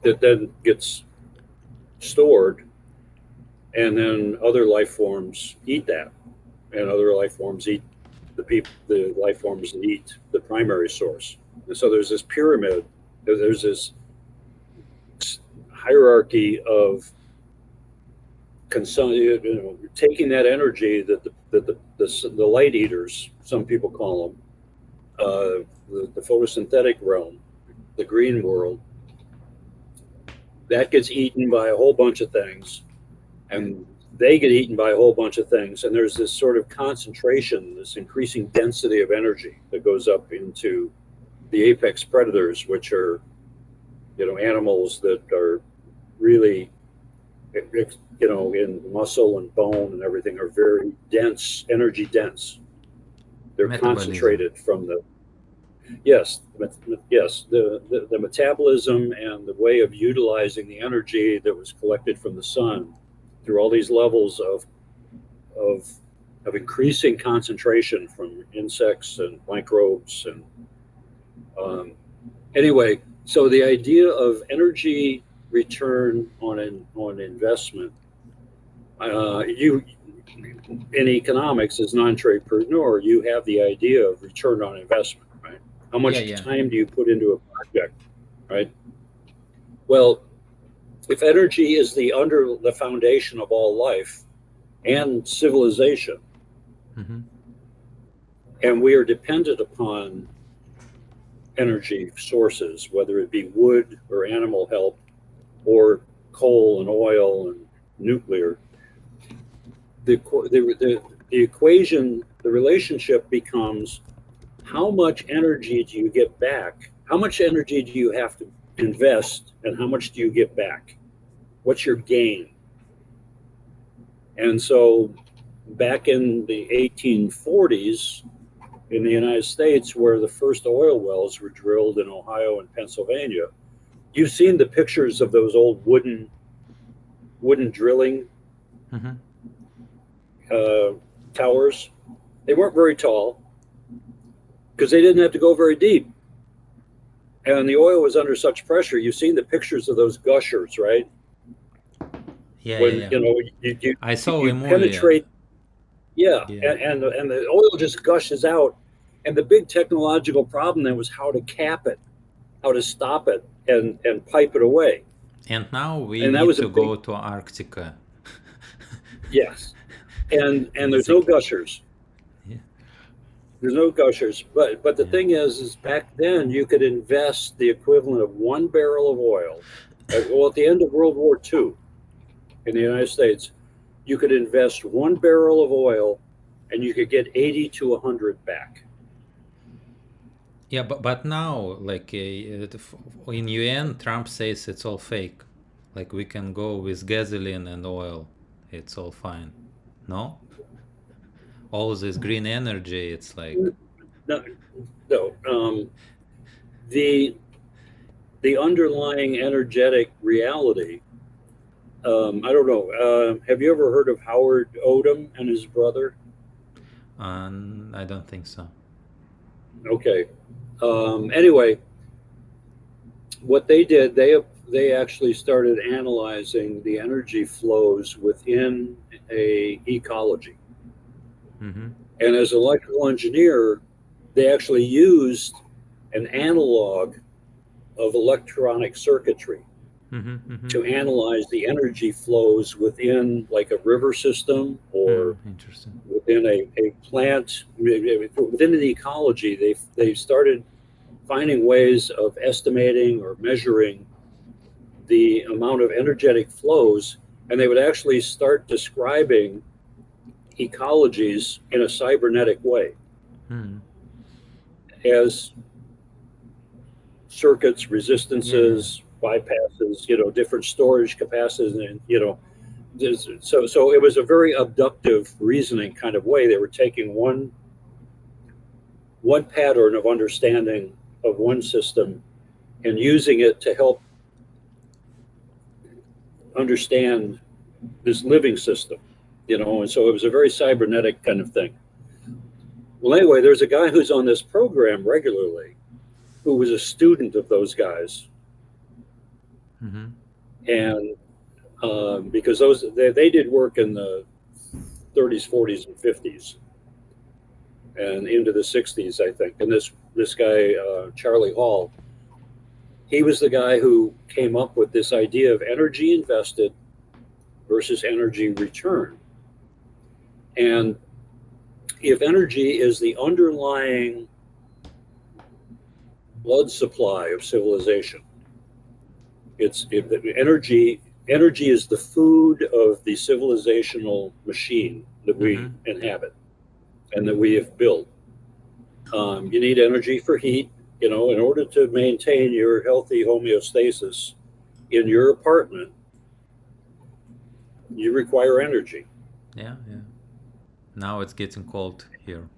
that then gets stored, and then other life forms eat that, and other life forms eat the life forms that eat the primary source. And so there's this pyramid. There's this hierarchy of taking that energy that the light eaters, some people call them, the photosynthetic realm, the green world, that gets eaten by a whole bunch of things, and they get eaten by a whole bunch of things, and there's this sort of concentration, this increasing density of energy that goes up into the apex predators, which are, animals that are really, in muscle and bone and everything, are very dense, energy dense. They're Metabolism. concentrated from the yes, the metabolism and the way of utilizing the energy that was collected from the sun through all these levels of increasing concentration from insects and microbes and anyway. So the idea of energy return on investment, you in economics as non-trade-preneur, you have the idea of return on investment, right? How Yeah, much yeah. time do you put into a project, right? Well, if energy is the foundation of all life and civilization, Hmm. and we are dependent upon energy sources, whether it be wood or animal help or coal and oil and nuclear, the equation, the relationship becomes how much energy do you get back? How much energy do you have to invest, and how much do you get back? What's your gain? And so, back in the 1840s in the United States, where the first oil wells were drilled in Ohio and Pennsylvania, you've seen the pictures of those old wooden drilling Hmm. uh, towers. They weren't very tall because they didn't have to go very deep. And the oil was under such pressure. You've seen the pictures of those gushers, right? Yeah, yeah, When yeah. I saw a you movie. penetrate, yeah, Yeah. and the oil just gushes out. And the big technological problem then was how to cap it, how to stop it, and pipe it away. And now we And that need was a to big go to Arctica. yes. And there's The- no gushers. yeah. There's no gushers. But the Yeah. thing is back then you could invest the equivalent of 1 barrel of oil. Well, at the end of World War II in the United States, you could invest 1 barrel of oil and you could get 80 to 100 back. Yeah, but now, like in UN, Trump says it's all fake. Like we can go with gasoline and oil, it's all fine. No, all this green energy, it's like, No, no. The the underlying energetic reality. I don't know. Have you ever heard of Howard Odom and his brother? I don't think so. Okay. Anyway, what they did, they actually started analyzing the energy flows within a ecology. Mm-hmm. And as an electrical engineer, they actually used an analog of electronic circuitry Mm-hmm. Mm-hmm. to analyze the energy flows within like a river system or Interesting. within a plant, within the ecology. They started finding ways of estimating or measuring the amount of energetic flows, and they would actually start describing ecologies in a cybernetic way Mm. as circuits, Yeah, yeah. resistances, bypasses, different storage capacities, and so it was a very abductive reasoning kind of way. They were taking one pattern of understanding of one system and using it to help understand this living system, and so it was a very cybernetic kind of thing. Well, anyway, there's a guy who's on this program regularly who was a student of those guys, Mm-hmm. and because they did work in the 30s, 40s, and 50s, and into the 60s, I think. And this guy, Charlie Hall, he was the guy who came up with this idea of energy invested versus energy return. And if energy is the underlying blood supply of civilization. Energy. Energy is the food of the civilizational machine that we Mm-hmm. inhabit and that we have built. You need energy for heat. You know, in order to maintain your healthy homeostasis in your apartment, you require energy. Yeah, yeah. Now it's getting cold here.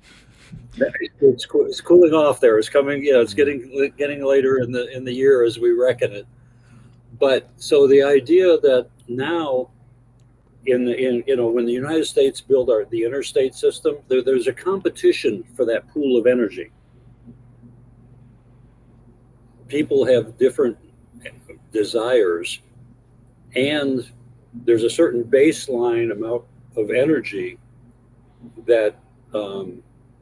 It's cooling off there. It's coming. Yeah, it's Yeah. getting later in the year as we reckon it. But so the idea that now in when the United States build the interstate system, there's a competition for that pool of energy. People have different desires, and there's a certain baseline amount of energy that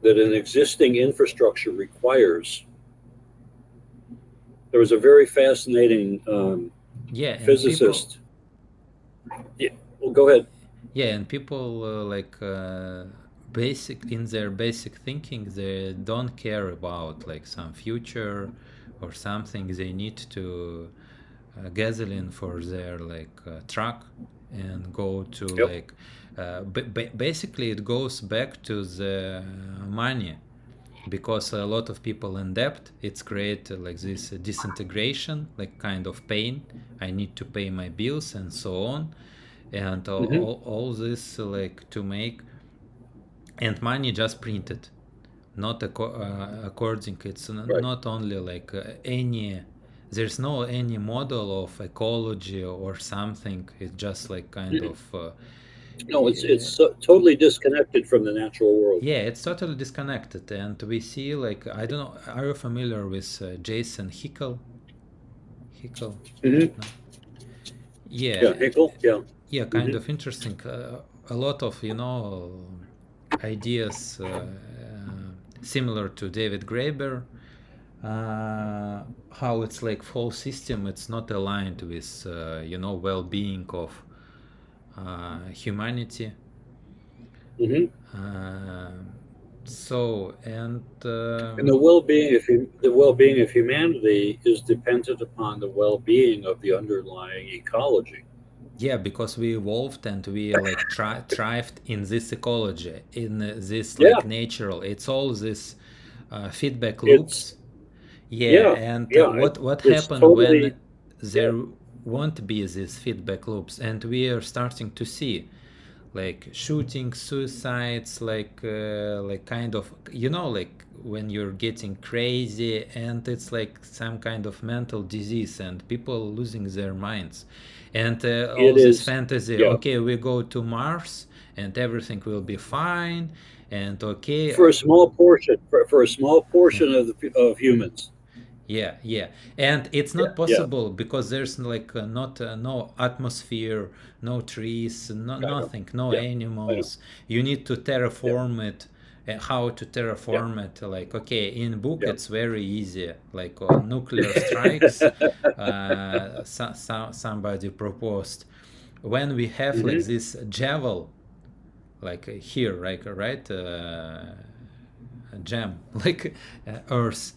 that an existing infrastructure requires. There was a very fascinating Yeah, and people physicist. Yeah, well, go ahead. yeah, and people like basic in their basic thinking, they don't care about like some future or something. They need to gasoline for their like truck and go to Yep. like basically it goes back to the money, because a lot of people in debt, it's created like this disintegration, like kind of pain. I need to pay my bills and so on, and Hmm. all this like to make, and money just printed, not according, it's Right. not only like any, there's no any model of ecology or something. It's just like kind of No, it's totally disconnected from the natural world. yeah, it's totally disconnected. And we see like, I don't know, are you familiar with Jason Hickel? Hmm. No. Yeah, Yeah, Hinkle. Yeah. yeah, kind Hmm. of interesting. A lot of ideas similar to David Graeber. How it's like whole system. It's not aligned with well-being of humanity. Hmm. Uh, so and And the well-being of humanity is dependent upon the well-being of the underlying ecology. yeah, because we evolved and we like thrived in this ecology, in this Yeah, like natural. It's all this feedback it's loops. Yeah, yeah, and yeah. what It's happened when totally yeah. there won't be these feedback loops, and we are starting to see like shooting, suicides, like kind of like when you're getting crazy, and it's like some kind of mental disease, and people losing their minds, and all It this is. fantasy. Yeah, Okay, we go to Mars, and everything will be fine, and okay, for a small portion, for a small portion of humans. yeah, yeah, and it's Yeah, not yeah. possible because there's like not no atmosphere, no trees, I know. nothing, no Yeah, I know. animals. You need to Yeah, terraform it. How to yeah, terraform it? Like okay, in book yeah. it's very easy. Like nuclear strikes. Somebody proposed when we have like Hmm. this javel, like here, right, gem, like Earth.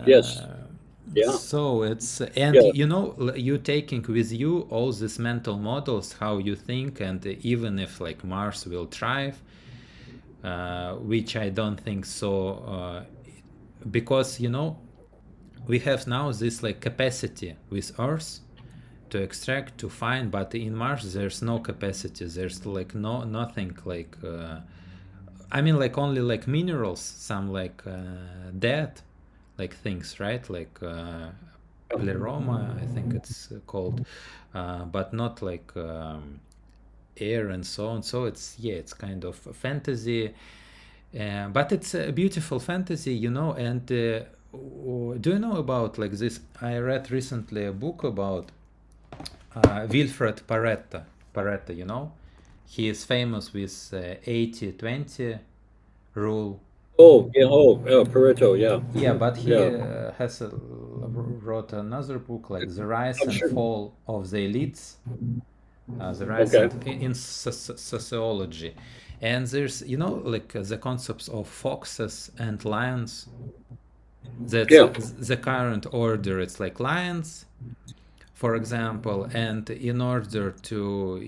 Yes. Uh, Yeah. so it's, and Yeah. you taking with you all these mental models, how you think, and even if like Mars will thrive, which I don't think so, because we have now this like capacity with Earth to extract, to find, but in Mars there's no capacity. There's like nothing like I mean, like only like minerals, some like dead, like things, right? Like pleroma, I think it's called, but not like air and so on. So it's, yeah, it's kind of a fantasy, but it's a beautiful fantasy, And do you know about like this? I read recently a book about Wilfred Paretta, he is famous with 80-20 rule. Oh, yeah. Oh, yeah. Pareto. Yeah. Yeah, but he Yeah. wrote another book like The Rise I'm and sure. Fall of the Elites, the rise Okay. and in sociology. And there's, like the concepts of foxes and lions. That's Yeah. the current order. It's like lions, for example, and in order to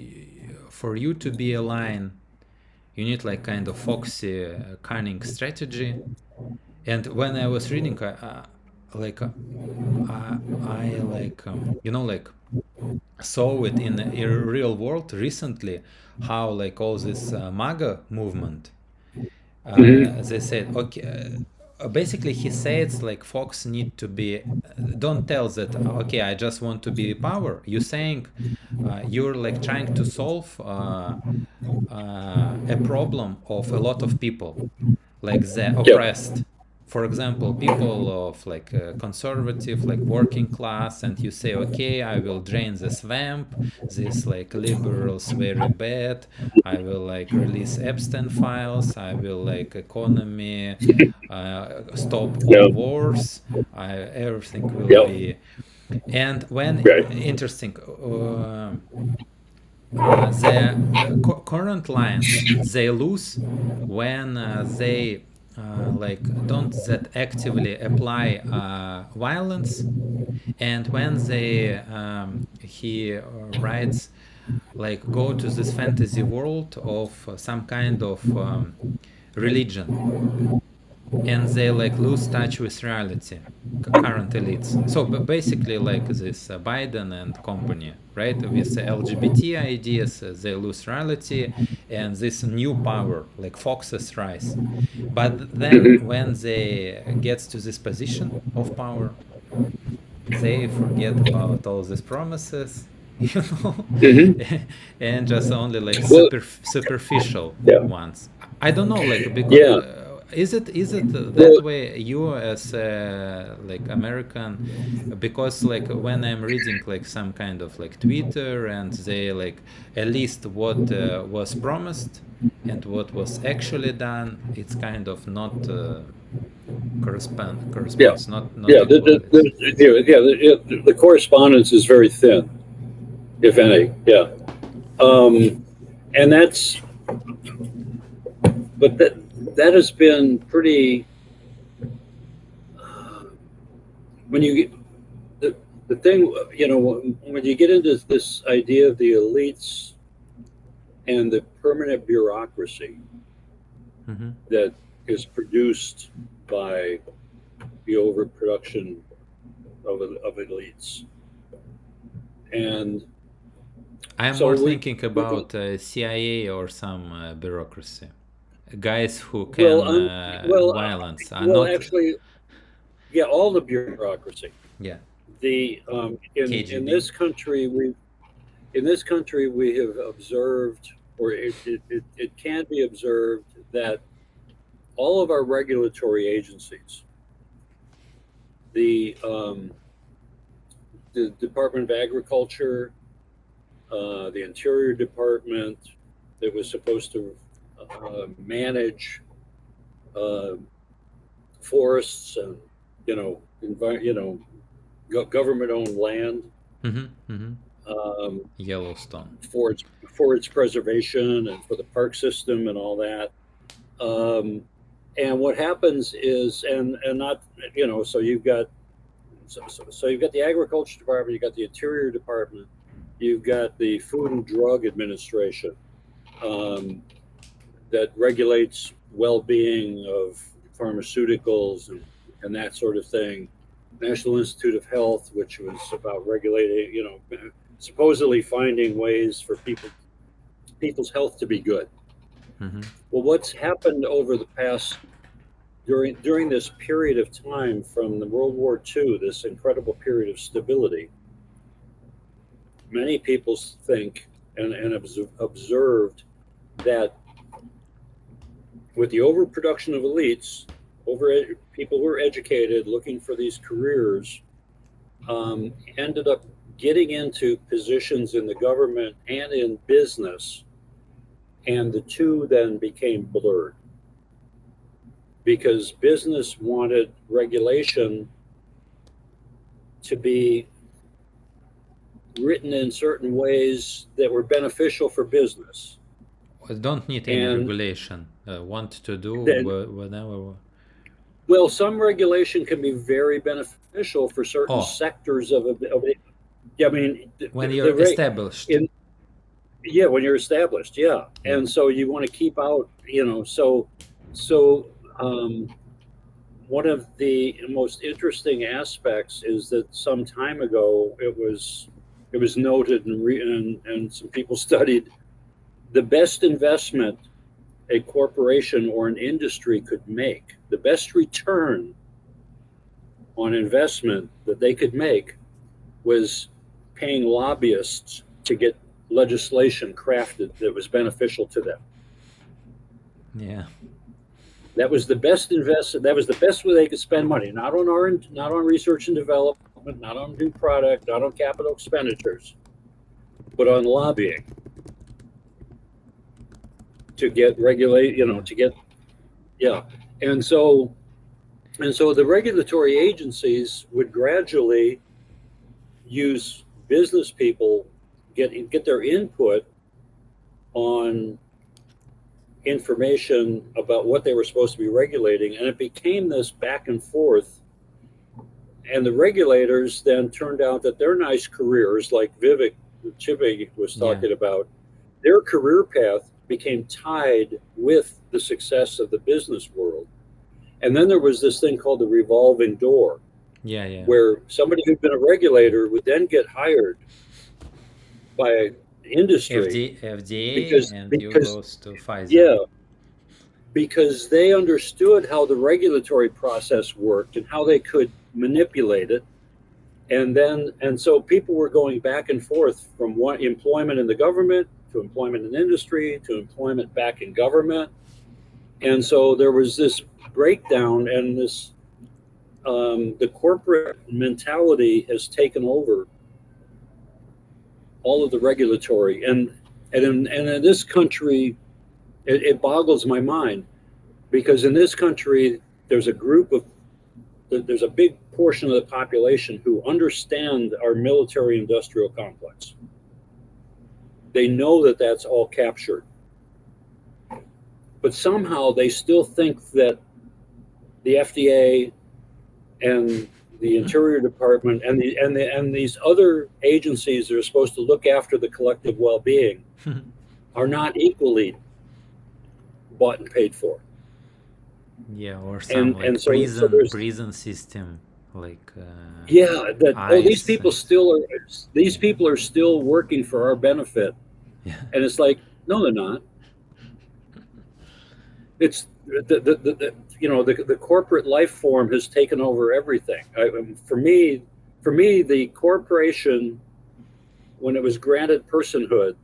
for you to be a lion, you need like kind of foxy, cunning strategy. And when I was reading, like I like like saw it in a real world recently, how like all this MAGA movement, Hmm. they said okay, basically he says like Fox need to be, don't tell that okay I just want to be power. You saying you're like trying to solve a problem of a lot of people, like the Yeah. oppressed, for example people of like conservative like working class, and you say okay I will drain the swamp, this like liberals very bad, I will like release Epstein files, I will like economy, stop all Yeah. wars, everything will Yeah. be. And when Right. interesting, the current lions they lose when they like don't that actively apply violence, and when they he writes like go to this fantasy world of some kind of religion, and they like lose touch with reality, current elites. So basically like this Biden and company, right, with LGBT ideas, they lose reality, and this new power like foxes rise. But then Hmm. when they get to this position of power, they forget about all these promises, you know, Hmm. and just only like Well, superficial yeah. ones. I don't know, like because Yeah. is it that Well, way you as like American? Because like when I'm reading like some kind of like Twitter, and they like at least what was promised and what was actually done, it's kind of not yeah. corresponds, not Yeah. equal. It's The correspondence is very thin, if any. Yeah. And that's, but that has been pretty, when you get the, the thing, when you get into this idea of the elites and the permanent bureaucracy mm-hmm. that is produced by the overproduction of elites. And I'm so more we, thinking we go, about CIA or some bureaucracy. Guys who well, can well, violence are well, not. actually, yeah, all the bureaucracy. Yeah, The in KGB. this country, we have observed, or it can be observed, that all of our regulatory agencies, the the Department of Agriculture, the Interior Department, that was supposed to manage uh, forests and government-owned land, Mm-hmm, mm-hmm. um, Yellowstone. for its preservation and for the park system and all that. Um, and what happens is, and not, so you've got, so you've got the agriculture department, you've got the interior department, you've got the Food and Drug Administration, um, that regulates well-being of pharmaceuticals and that sort of thing. National Institute of Health, which was about regulating, supposedly finding ways for people's health to be good. Mm-hmm. Well, what's happened over the past, during this period of time from the World War II, this incredible period of stability, many people think and have observed that with the overproduction of elites, people who are educated looking for these careers, ended up getting into positions in the government and in business, and the two then became blurred because business wanted regulation to be written in certain ways that were beneficial for business. Don't need any And regulation. Want to do then, whatever. Well, some regulation can be very beneficial for certain Oh, sectors of it. I mean, when the you're rate established. in yeah, when you're established, yeah, Yeah. and so you want to keep out, so um, one of the most interesting aspects is that some time ago it was noted and some people studied the best investment a corporation or an industry could make, the best return on investment that they could make was paying lobbyists to get legislation crafted that was beneficial to them. Yeah. That was the best investment. That was the best way they could spend money, not on research and development, not on new product, not on capital expenditures, but on lobbying to get regulate, Yeah. to get yeah. And so the regulatory agencies would gradually use business people, get their input on information about what they were supposed to be regulating, and it became this back and forth. And the regulators then turned out that their nice careers, like Vivek Chibber was Yeah. talking about, their career path became tied with the success of the business world. And then there was this thing called the revolving door, Yeah. Yeah. where somebody who'd been a regulator would then get hired by industry FDA, because and you because goes to Pfizer. yeah, because they understood how the regulatory process worked and how they could manipulate it. And so people were going back and forth from one employment in the government to employment in industry to employment back in government. And so there was this breakdown, and the corporate mentality has taken over all of the regulatory. And in this country, it boggles my mind, because in this country there's a group of there's a big portion of the population who understand our military industrial complex. They know that that's all captured, but somehow they still think that the FDA and the Interior Department and these other agencies that are supposed to look after the collective well-being are not equally bought and paid for. Yeah, or some And like so prison there's prison system, like yeah, that ICE. these people are still working for our benefit. Yeah. And it's like, no, they're not. It's the corporate life form has taken over everything. For me, the corporation, when it was granted personhood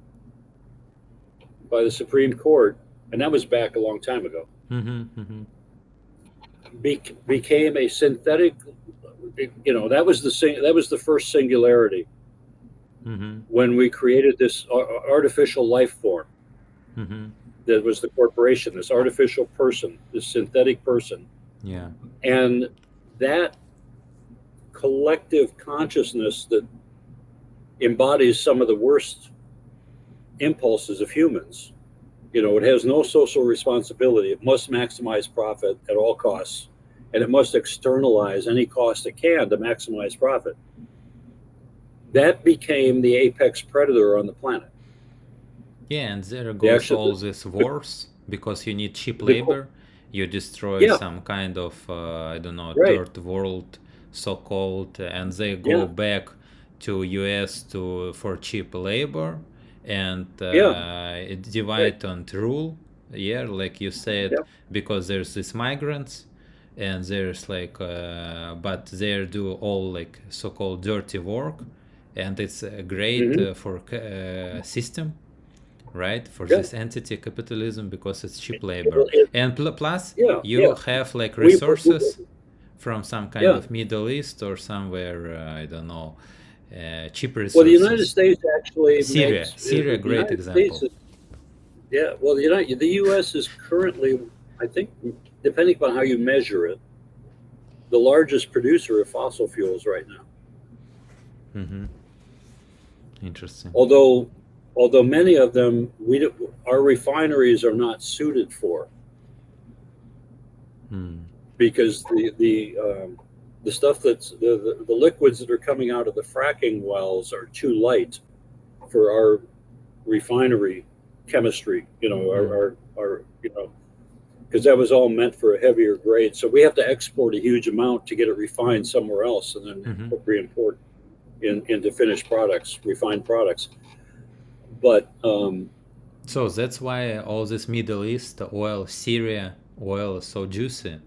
by the Supreme Court, and that was back a long time ago, Mm-hmm. became a synthetic. That was the first singularity Mm-hmm. when we created this artificial life form Mm-hmm. that was the corporation, this artificial person, this synthetic person. Yeah. And that collective consciousness that embodies some of the worst impulses of humans. It has no social responsibility. It must maximize profit at all costs, and it must externalize any cost it can to maximize profit. That became the apex predator on the planet. Yeah, and there The goes actual, all these wars because you need cheap the, the labor. You destroy yeah, some kind of I don't know, right, third world, so-called, and they go yeah, back to US to for cheap labor, and yeah, it right, divide and rule. Yeah, like you said, yeah, because there's these migrants, and there's like, but they do all like so-called dirty work, and it's great hmm for system, right, for yeah. this entity capitalism, because it's cheap It labor, will, it, and plus yeah, you yeah. have like We resources from some kind yeah. of Middle East or somewhere, I don't know, cheap Well, the United resources. States actually Syria, makes Syria, the great United States example. is yeah. Well, the U.S. is currently, I think, depending upon how you measure it, the largest producer of fossil fuels right now. Mm-hmm. Interesting. Although, many of them our refineries are not suited for. Hmm. because the stuff that's the liquids that are coming out of the fracking wells are too light for our refinery chemistry. Our because that was all meant for a heavier grade. So we have to export a huge amount to get it refined somewhere else, and then Mm-hmm. re-import into finished products, refined products. But So that's why all this Middle East oil, Syria oil is so juicy,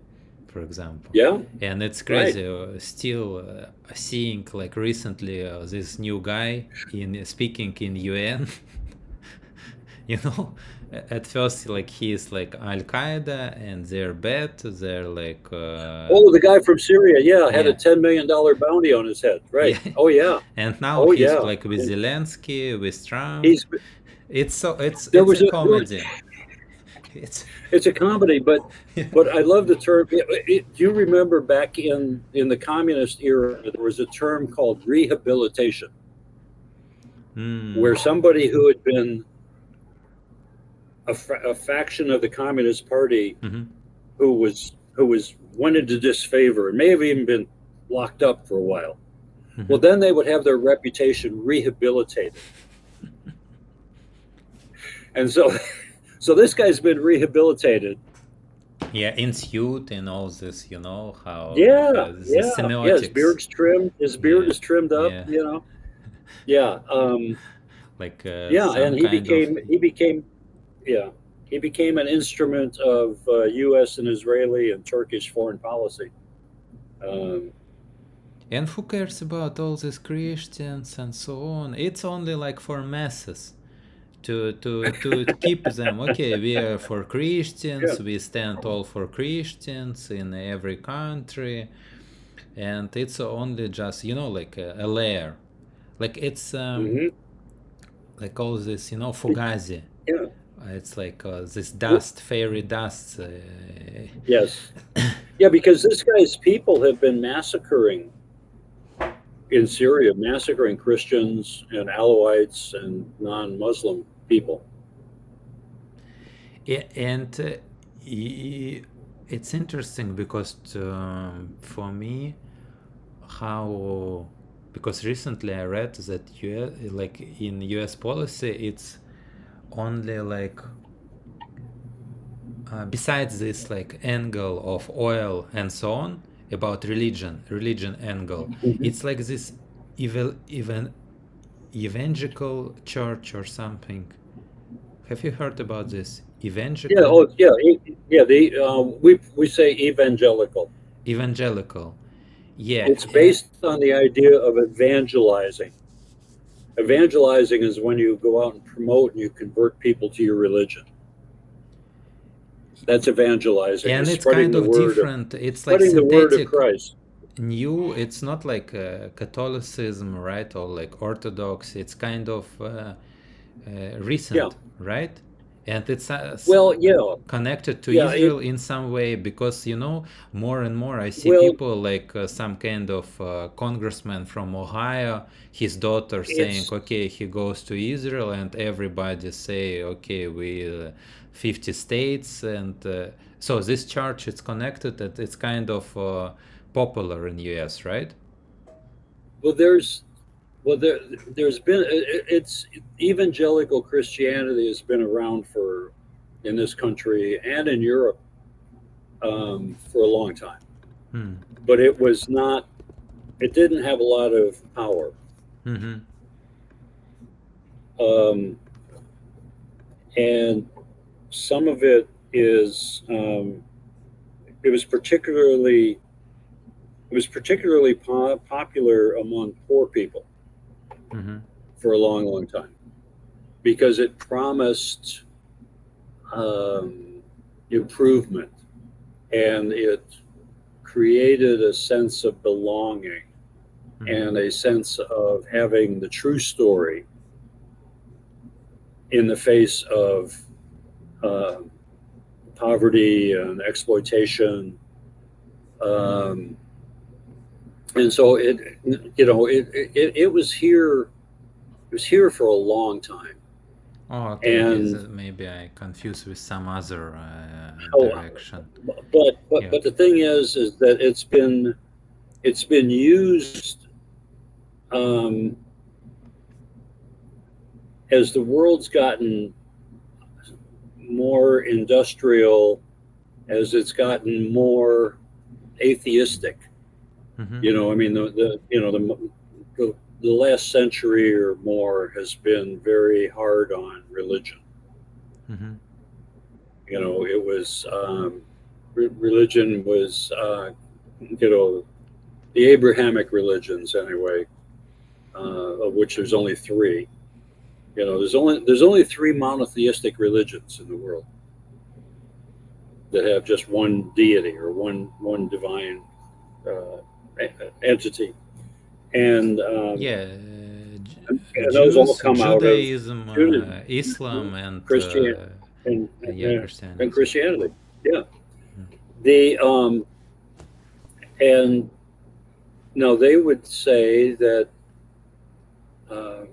for example. yeah, And it's right. crazy still seeing like recently this new guy in speaking in UN. you know, at first like he is like Al Qaeda and they're bad. They're like Oh, the guy from Syria, yeah, had a yeah, $10 million bounty on his head, right? yeah. Oh yeah, And now oh he's yeah. like with And Zelensky, with Trump. he's It's so it's there it's a was a there was, comedy. It's it's a comedy, but I love the term. Do you remember back in the communist era, there was a term called rehabilitation, mm, where somebody who had been a faction of the Communist Party mm-hmm. who was went into disfavor and may have even been locked up for a while. Mm-hmm. Well, then they would have their reputation rehabilitated, and so this guy's been rehabilitated. Yeah, in suit and all this, how Yeah, the yeah, yeah. His semiotics. beard's trimmed. His beard Yeah, is trimmed up. yeah, Yeah, like yeah. some And he kind of. became he became yeah he became an instrument of U.S. and Israeli and Turkish foreign policy. Um, And who cares about all these Christians and so on? It's only like for masses. To keep them okay, we are for yeah. Christians, we stand all for Christians in every country, and it's only just like a layer, like it's Hmm. like all this fugazi. Yeah. It's like this W- dust, fairy dust. Yes. Yeah, because this guy's people have been massacring in Syria, massacring Christians and Alawites and non-Muslim people. And it's interesting because for me, how because recently I read that like in U.S. policy, it's only like besides this like angle of oil and so on about religion angle, Mhm. it's like this even evangelical church or something. Have you heard about this Yeah. evangelical? Oh, yeah. Yeah. We say evangelical. Evangelical, yeah. It's based on the idea of evangelizing. Evangelizing is when you go out and promote and you convert people to your religion. That's evangelizing. And Is it's kind of different, it's like spreading the word of synthetic Christ. new. It's not like Catholicism, right, or like Orthodox. It's kind of Yeah. recent, right? And it's Well, yeah. connected to Yeah. Israel in some way, because more and more I see Well, people like some kind of congressman from Ohio, his daughter saying, it's okay, he goes to Israel, and everybody say, okay, we 50 states, and so this church is connected, and it's kind of popular in US, right? well. There's been it's evangelical Christianity has been around for in this country and in Europe for a long time, Hmm. but it was not. It didn't have a lot of power, Mm-hmm. um, and some of it is. It was particularly popular among poor people Mm-hmm. for a long, long time because it promised improvement and it created a sense of belonging Mm-hmm. and a sense of having the true story in the face of uh, poverty and exploitation. Um, and so it was here. It was here for a long time. Oh, okay. And Maybe I confuse with some other oh, direction. Yeah. but the thing is that it's been used um, as the world's gotten more industrial, as it's gotten more atheistic. Mm-hmm. You know, I mean, the last century or more has been very hard on religion. Mm-hmm. You know, it was religion was you know, the Abrahamic religions anyway, of which there's only three. You know, there's only three monotheistic religions in the world that have just one deity or one divine uh, entity, and Yeah. and those all Jews, come out of Judaism, Judaism, Islam, and Christian, and, yeah, and Christianity. Christianity. Yeah, the and no, they would say that um,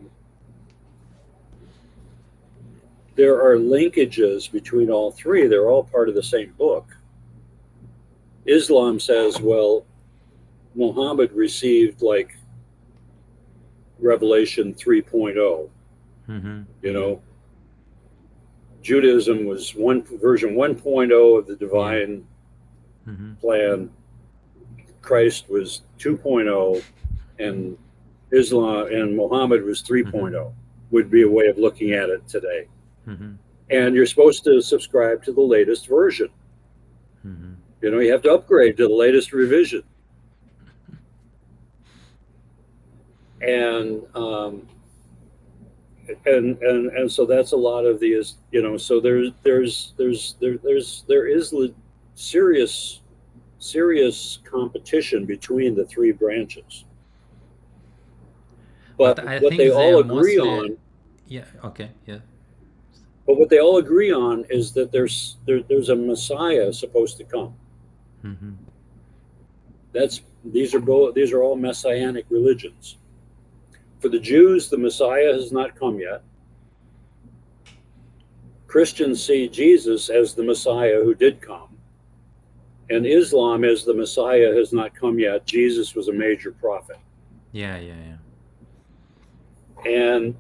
there are linkages between all three. They're all part of the same book. Islam says, well, Muhammad received like Revelation 3.0. Mm-hmm. You Mm-hmm. know, Judaism was one version 1.0 of the Yeah. divine Mm-hmm. plan. Christ was 2.0, and Islam and Muhammad was Mm-hmm. 3.0. Would be a way of looking at it today. Mm-hmm. And you're supposed to subscribe to the latest version. Mm-hmm. You know, you have to upgrade to the latest revision. And and so that's a lot of these, you know, so there is serious competition between the three branches, But but I what think they they all are agree mostly, on yeah, okay, yeah. but what they all agree on is that there's a Messiah supposed to come. Mm-hmm. That's these are all messianic religions. For the Jews, the Messiah has not come yet. Christians see Jesus as the Messiah who did come, and Islam as the Messiah has not come yet. Jesus was a major prophet. Yeah, yeah, yeah. And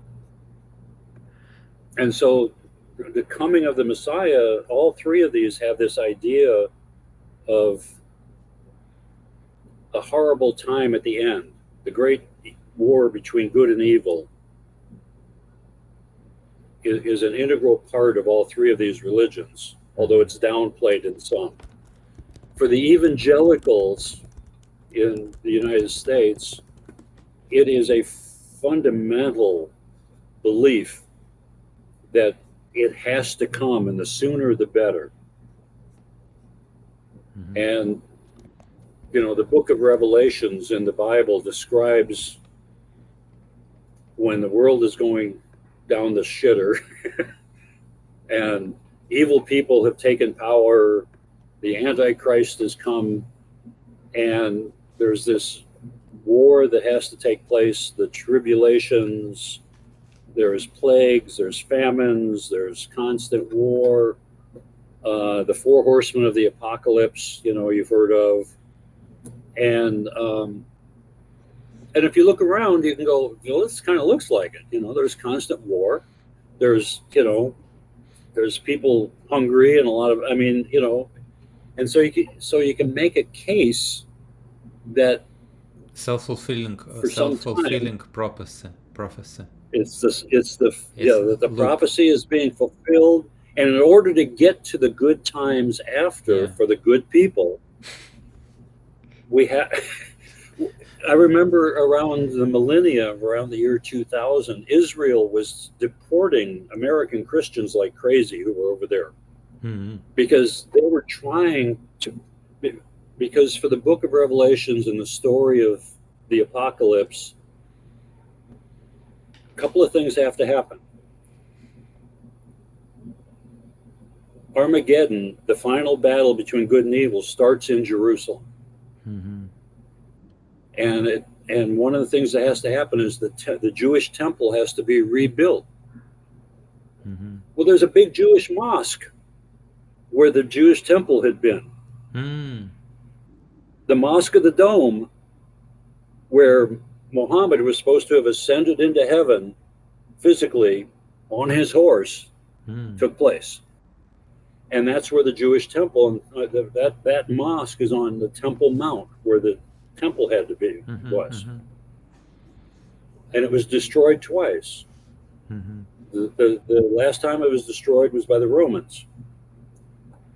and so the coming of the Messiah, all three of these have this idea of a horrible time at the end, the great war between good and evil is an integral part of all three of these religions, although Mm-hmm. it's downplayed in some. For the evangelicals in the United States, it is a fundamental belief that it has to come, and the sooner the better. Mm-hmm. And, you know, the book of Revelations in the Bible describes when the world is going down the shitter and evil people have taken power, the Antichrist has come, and there's this war that has to take place, the tribulations, there's plagues, there's famines, there's constant war, the four horsemen of the apocalypse, you know, you've heard of. And if you look around, you can go, you know, this kind of looks like it. You know, there's constant war. There's, you know, there's people hungry and a lot of, I mean, you know, and so you can make a case that Self-fulfilling, for some time self-fulfilling prophecy. it's the you It's know the loop. prophecy is being fulfilled, and in order to get to the good times after Yeah. for the good people, we have. I remember around the millennia, around the year 2000, Israel was deporting American Christians like crazy who were over there Mm-hmm. because they were trying to. Because for the book of Revelations and the story of the apocalypse, a couple of things have to happen. Armageddon, the final battle between good and evil, starts in Jerusalem, Mm-hmm. and one of the things that has to happen is the Jewish temple has to be rebuilt. Well, there's a big Jewish mosque where the Jewish temple had been. Mm. The Mosque of the Dome, where Muhammad was supposed to have ascended into heaven physically on his horse, Mm. took place. And that's where the Jewish temple, and that mosque is on the Temple Mount, where the temple had to be, Mm-hmm. was. Mm-hmm. And it was destroyed twice. Mm-hmm. The last time it was destroyed was by the Romans.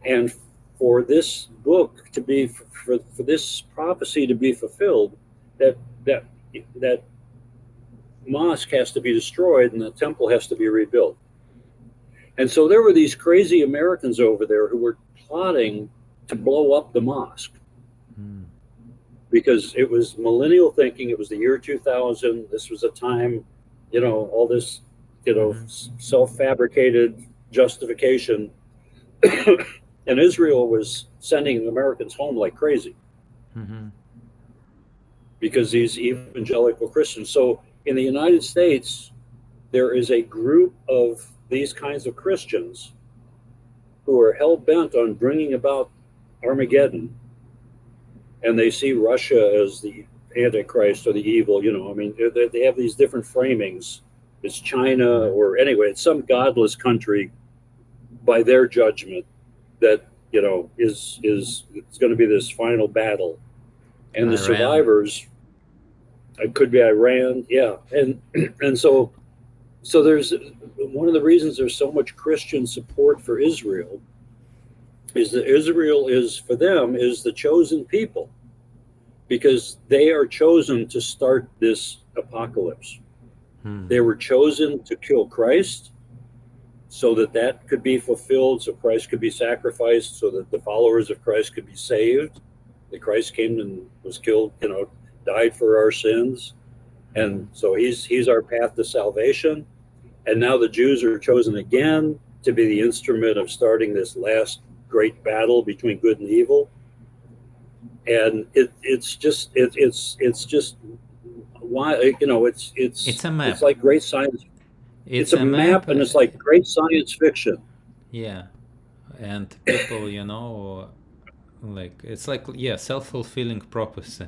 And for this book to be, for this prophecy to be fulfilled, that that that mosque has to be destroyed and the temple has to be rebuilt. And so there were these crazy Americans over there who were plotting to blow up the mosque Mm. because it was millennial thinking. It was the year 2000. This was a time, all this, Mm-hmm. self-fabricated justification. And Israel was sending the Americans home like crazy Mm-hmm. because these evangelical Christians. So in the United States, there is a group of these kinds of Christians who are hell bent on bringing about Armageddon, and they see Russia as the Antichrist or the evil. I mean, they have these different framings. It's China, Mm-hmm. or anyway, it's some godless country by their judgment that is it's going to be this final battle, and the Iran. survivors. It could be Iran, yeah, and so there's one of the reasons there's so much Christian support for Israel is that Israel is, for them, is the chosen people because they are chosen to start this apocalypse. Mm. They were chosen to kill Christ so that that could be fulfilled, so Christ could be sacrificed, so that the followers of Christ could be saved. That Christ came and was killed, died for our sins, Mm-hmm. and so he's our path to salvation. And now the Jews are chosen again to be the instrument of starting this last great battle between good and evil. And it's just why It's a it's map. like great science. It's It's a a map. map, and it's like great science fiction. Yeah, and people, like it's like, yeah, self-fulfilling prophecy.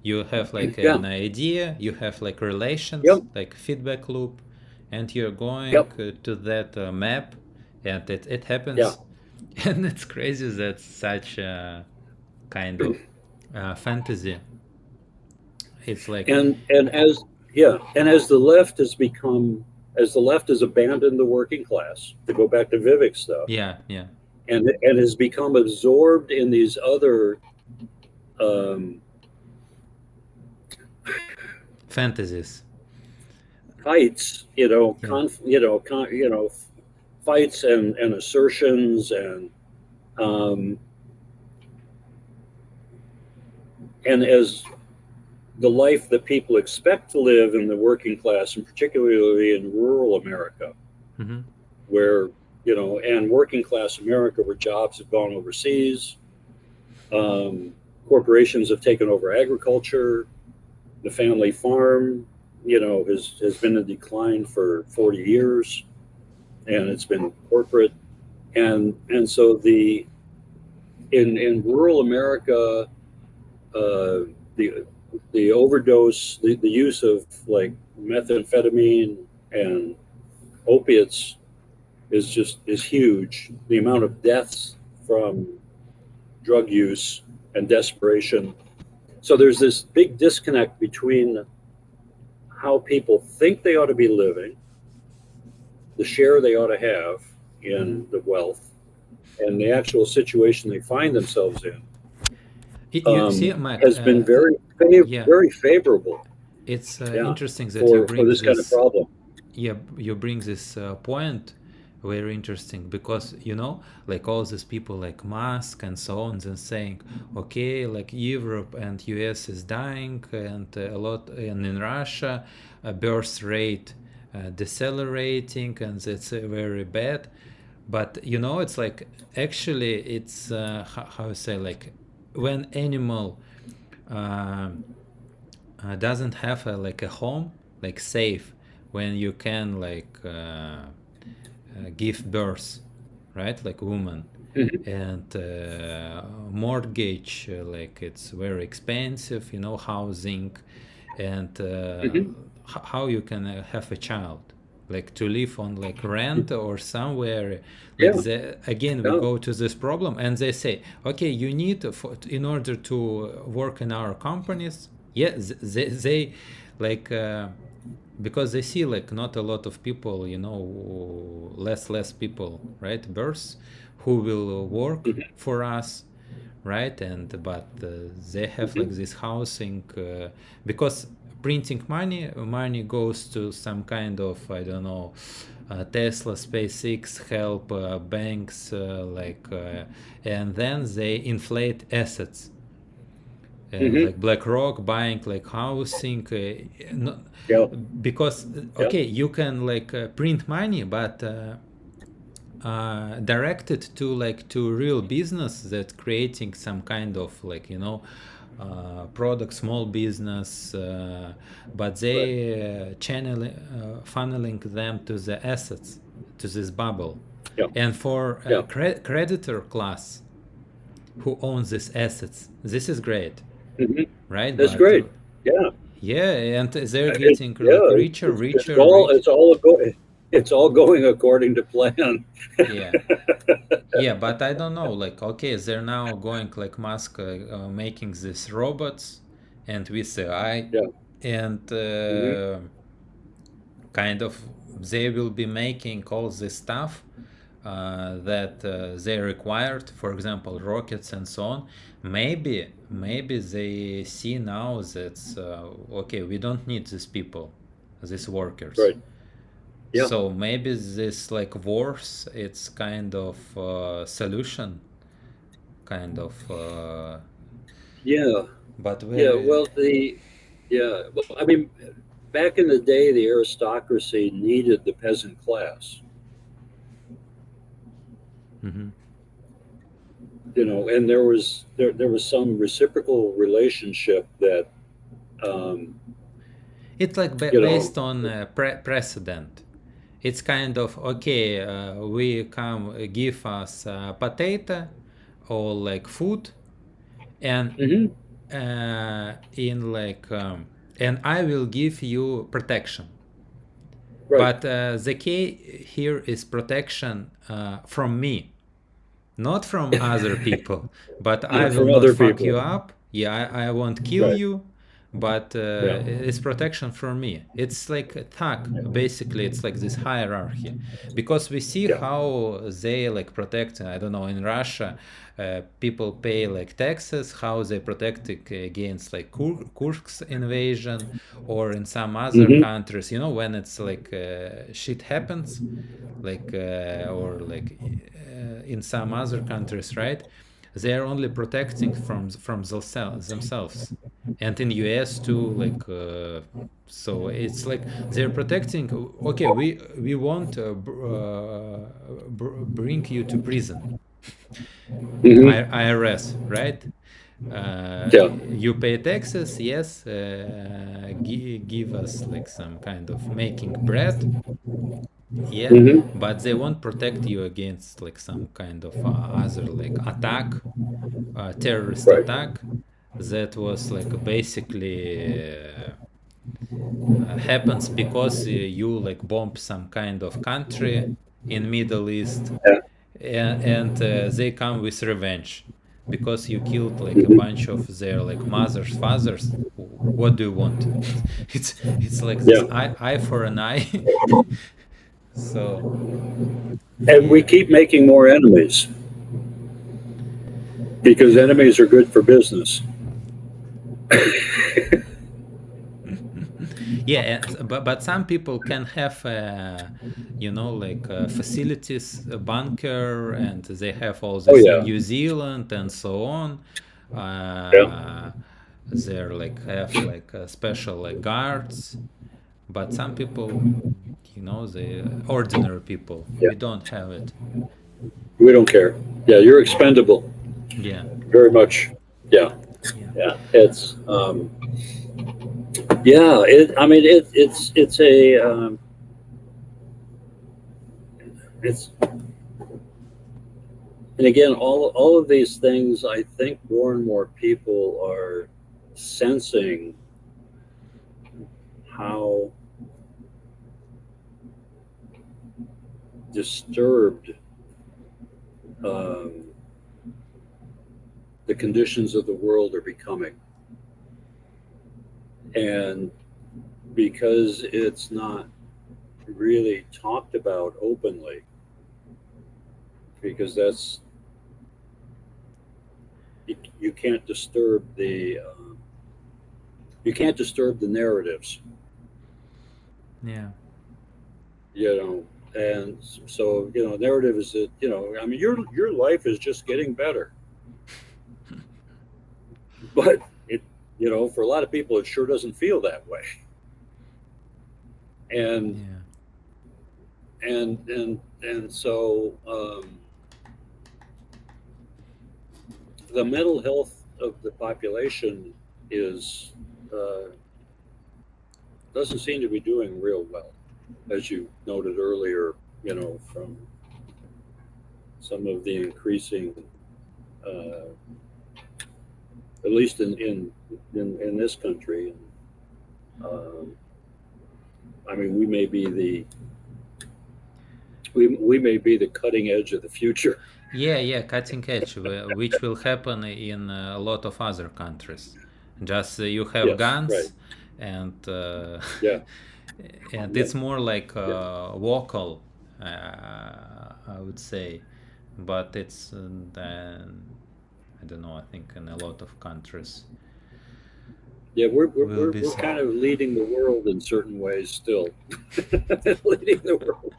You have like Yeah. an idea, you have like relations, Yep. like feedback loop, and you're going Yep. to that map, and it Yeah. happens. And it's crazy that such a kind of fantasy. It's like, And as yeah, and as the left has become as the left has abandoned the working class, to go back to Vivek stuff, yeah, yeah, and has become absorbed in these other um, fantasies. fights, Yeah. fights and assertions um, and as the life that people expect to live in the working class, and particularly in rural America, Mm-hmm. where and working class America, where jobs have gone overseas, um, corporations have taken over agriculture, the family farm, has been in decline for 40 years, and it's been corporate, and so in rural America, the the overdose, the use of like methamphetamine and opiates is huge. The amount of deaths from drug use and desperation. So there's this big disconnect between how people think they ought to be living, the share they ought to have Mm-hmm. in the wealth, and the actual situation they find themselves in. You see, Mac, Has been yeah, very favorable, it's yeah, interesting that you for bring this kind of this. problem. Yeah, you bring this point, very interesting, because like all these people like Musk and so on, and saying, okay, like Europe and US is dying, and a lot, and in Russia birth rate decelerating, and that's very bad. But it's like, actually it's how to say, like, when animal uh, doesn't have like a home, like safe, when you can like give birth, right? Like woman. Mhm. And mortgage, like it's very expensive, housing, and Mhm. how you can have a child, like to live on like rent or somewhere, like Yeah. again we Yeah. go to this problem, and they say, okay, you need in order to work in our companies. Yeah, they like because they see like not a lot of people, less people, right, births, who will work Mhm. for us, right? And but they have like Mhm. this housing, because printing money goes to some kind of, I don't know, Tesla, SpaceX, help banks, and then they inflate assets, Mhm. like BlackRock buying like housing, no, Yeah. because Yeah. okay, you can like print money, but directed to like to real business that creating some kind of like, product, small business, but Right. they funneling them to the assets, to this bubble. Yeah. And for Yeah. creditor class who owns these assets, this is great, Mhm. right? That's But great. Yeah. yeah, and they're It, getting like yeah. richer, It's richer, all rich. it's all going according to plan. Yeah. Yeah, but I don't know. Like, okay, they're now going like Musk, making these robots, and with AI, Yeah. and Mhm. kind of they will be making all this stuff that they required. For example, rockets and so on. Maybe they see now that okay, we don't need these people, these workers. Right. Yeah. So maybe this like wars, it's kind of solution, kind of, Yeah. but Yeah. very. Well, well, I mean, back in the day, the aristocracy needed the peasant class, Mhm. and there was some reciprocal relationship that, um, It's like you know, based on precedent. It's kind of okay. We come, give us potato or like food, and hmm in like and I will give you protection. right, But the key here is protection from me, not from other people. But I not will from not other fuck people. you up. Yeah, I won't kill Right. you, but Yeah. it's protection for me. It's like a thug. Basically, it's like this hierarchy, because we see Yeah. how they like protect. I don't know, in Russia, people pay like taxes. How they protect against like Kursk's invasion, or in some other hmm countries. When it's like shit happens, like or like in some other countries, right? They are only protecting from themselves, and in US too, like so it's like they're protecting. Okay, we won't bring you to prison, hmm IRS, right? Yeah. You pay taxes, yes. Give us like some kind of making bread, yeah, hmm but they won't protect you against like some kind of other like attack, terrorist Right. attack, that was like basically happens because you like bomb some kind of country in Middle East, Yeah. and they come with revenge because you killed like a hmm bunch of their like mothers, fathers. What do you want? It's like this Yeah. eye for an eye. So And we yeah. keep making more enemies because enemies are good for business. Yeah, but some people can have like facilities, a bunker, and they have all Oh this in yeah. New Zealand and so on. Yeah. uh, they're like have like special like guards, but some people, the ordinary people, Yeah. we don't have it. We don't care. Yeah. You're Yeah, expendable. yeah, Very much. Yeah. yeah. Yeah. It's yeah. It's it's and again, all of these things, I think more and more people are sensing how disturbed um, the conditions of the world are becoming. And because it's not really talked about openly, because you can't disturb the narratives, Yeah. and so narrative is that I mean your life is just getting better, but it for a lot of people it sure doesn't feel that way, and Yeah. so the mental health of the population is doesn't seem to be doing real well, as you noted earlier, from some of the increasing, uh, at least in this country. Um, I mean, we may be the cutting edge of the future. Yeah, cutting edge, which will happen in a lot of other countries. Just you have Yes, right. guns, and Yeah, and yeah, it's more like yeah, vocal, I would say, but it's I don't know. I think in a lot of countries yeah. will be. We're kind of leading the world in certain ways still, leading the world,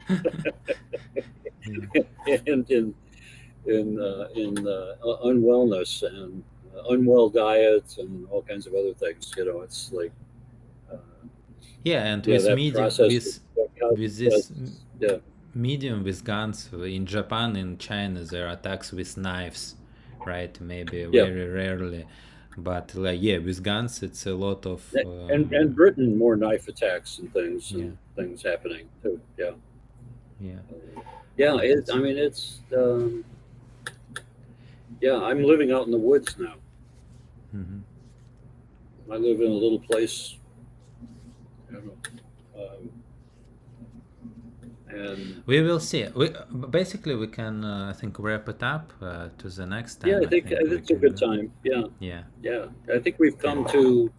Yeah. and in unwellness and unwell diets and all kinds of other things. It's like uh, Yeah, and with that medium, process that with causes this us. Yeah, medium with guns in Japan, in China, there are attacks with knives, right? Maybe yeah. very rarely, but like yeah, with guns, it's a lot of And Britain, more knife attacks yeah, and things happening too. Yeah, yeah, yeah. but it's I mean, it's yeah. I'm living out in the woods now. mhm. I live in a little place, I don't know, and We will see. We basically we can I think wrap it up to the next yeah, time. I I think think we it's a can good go. time. Yeah, Yeah, yeah. I think we've yeah. come to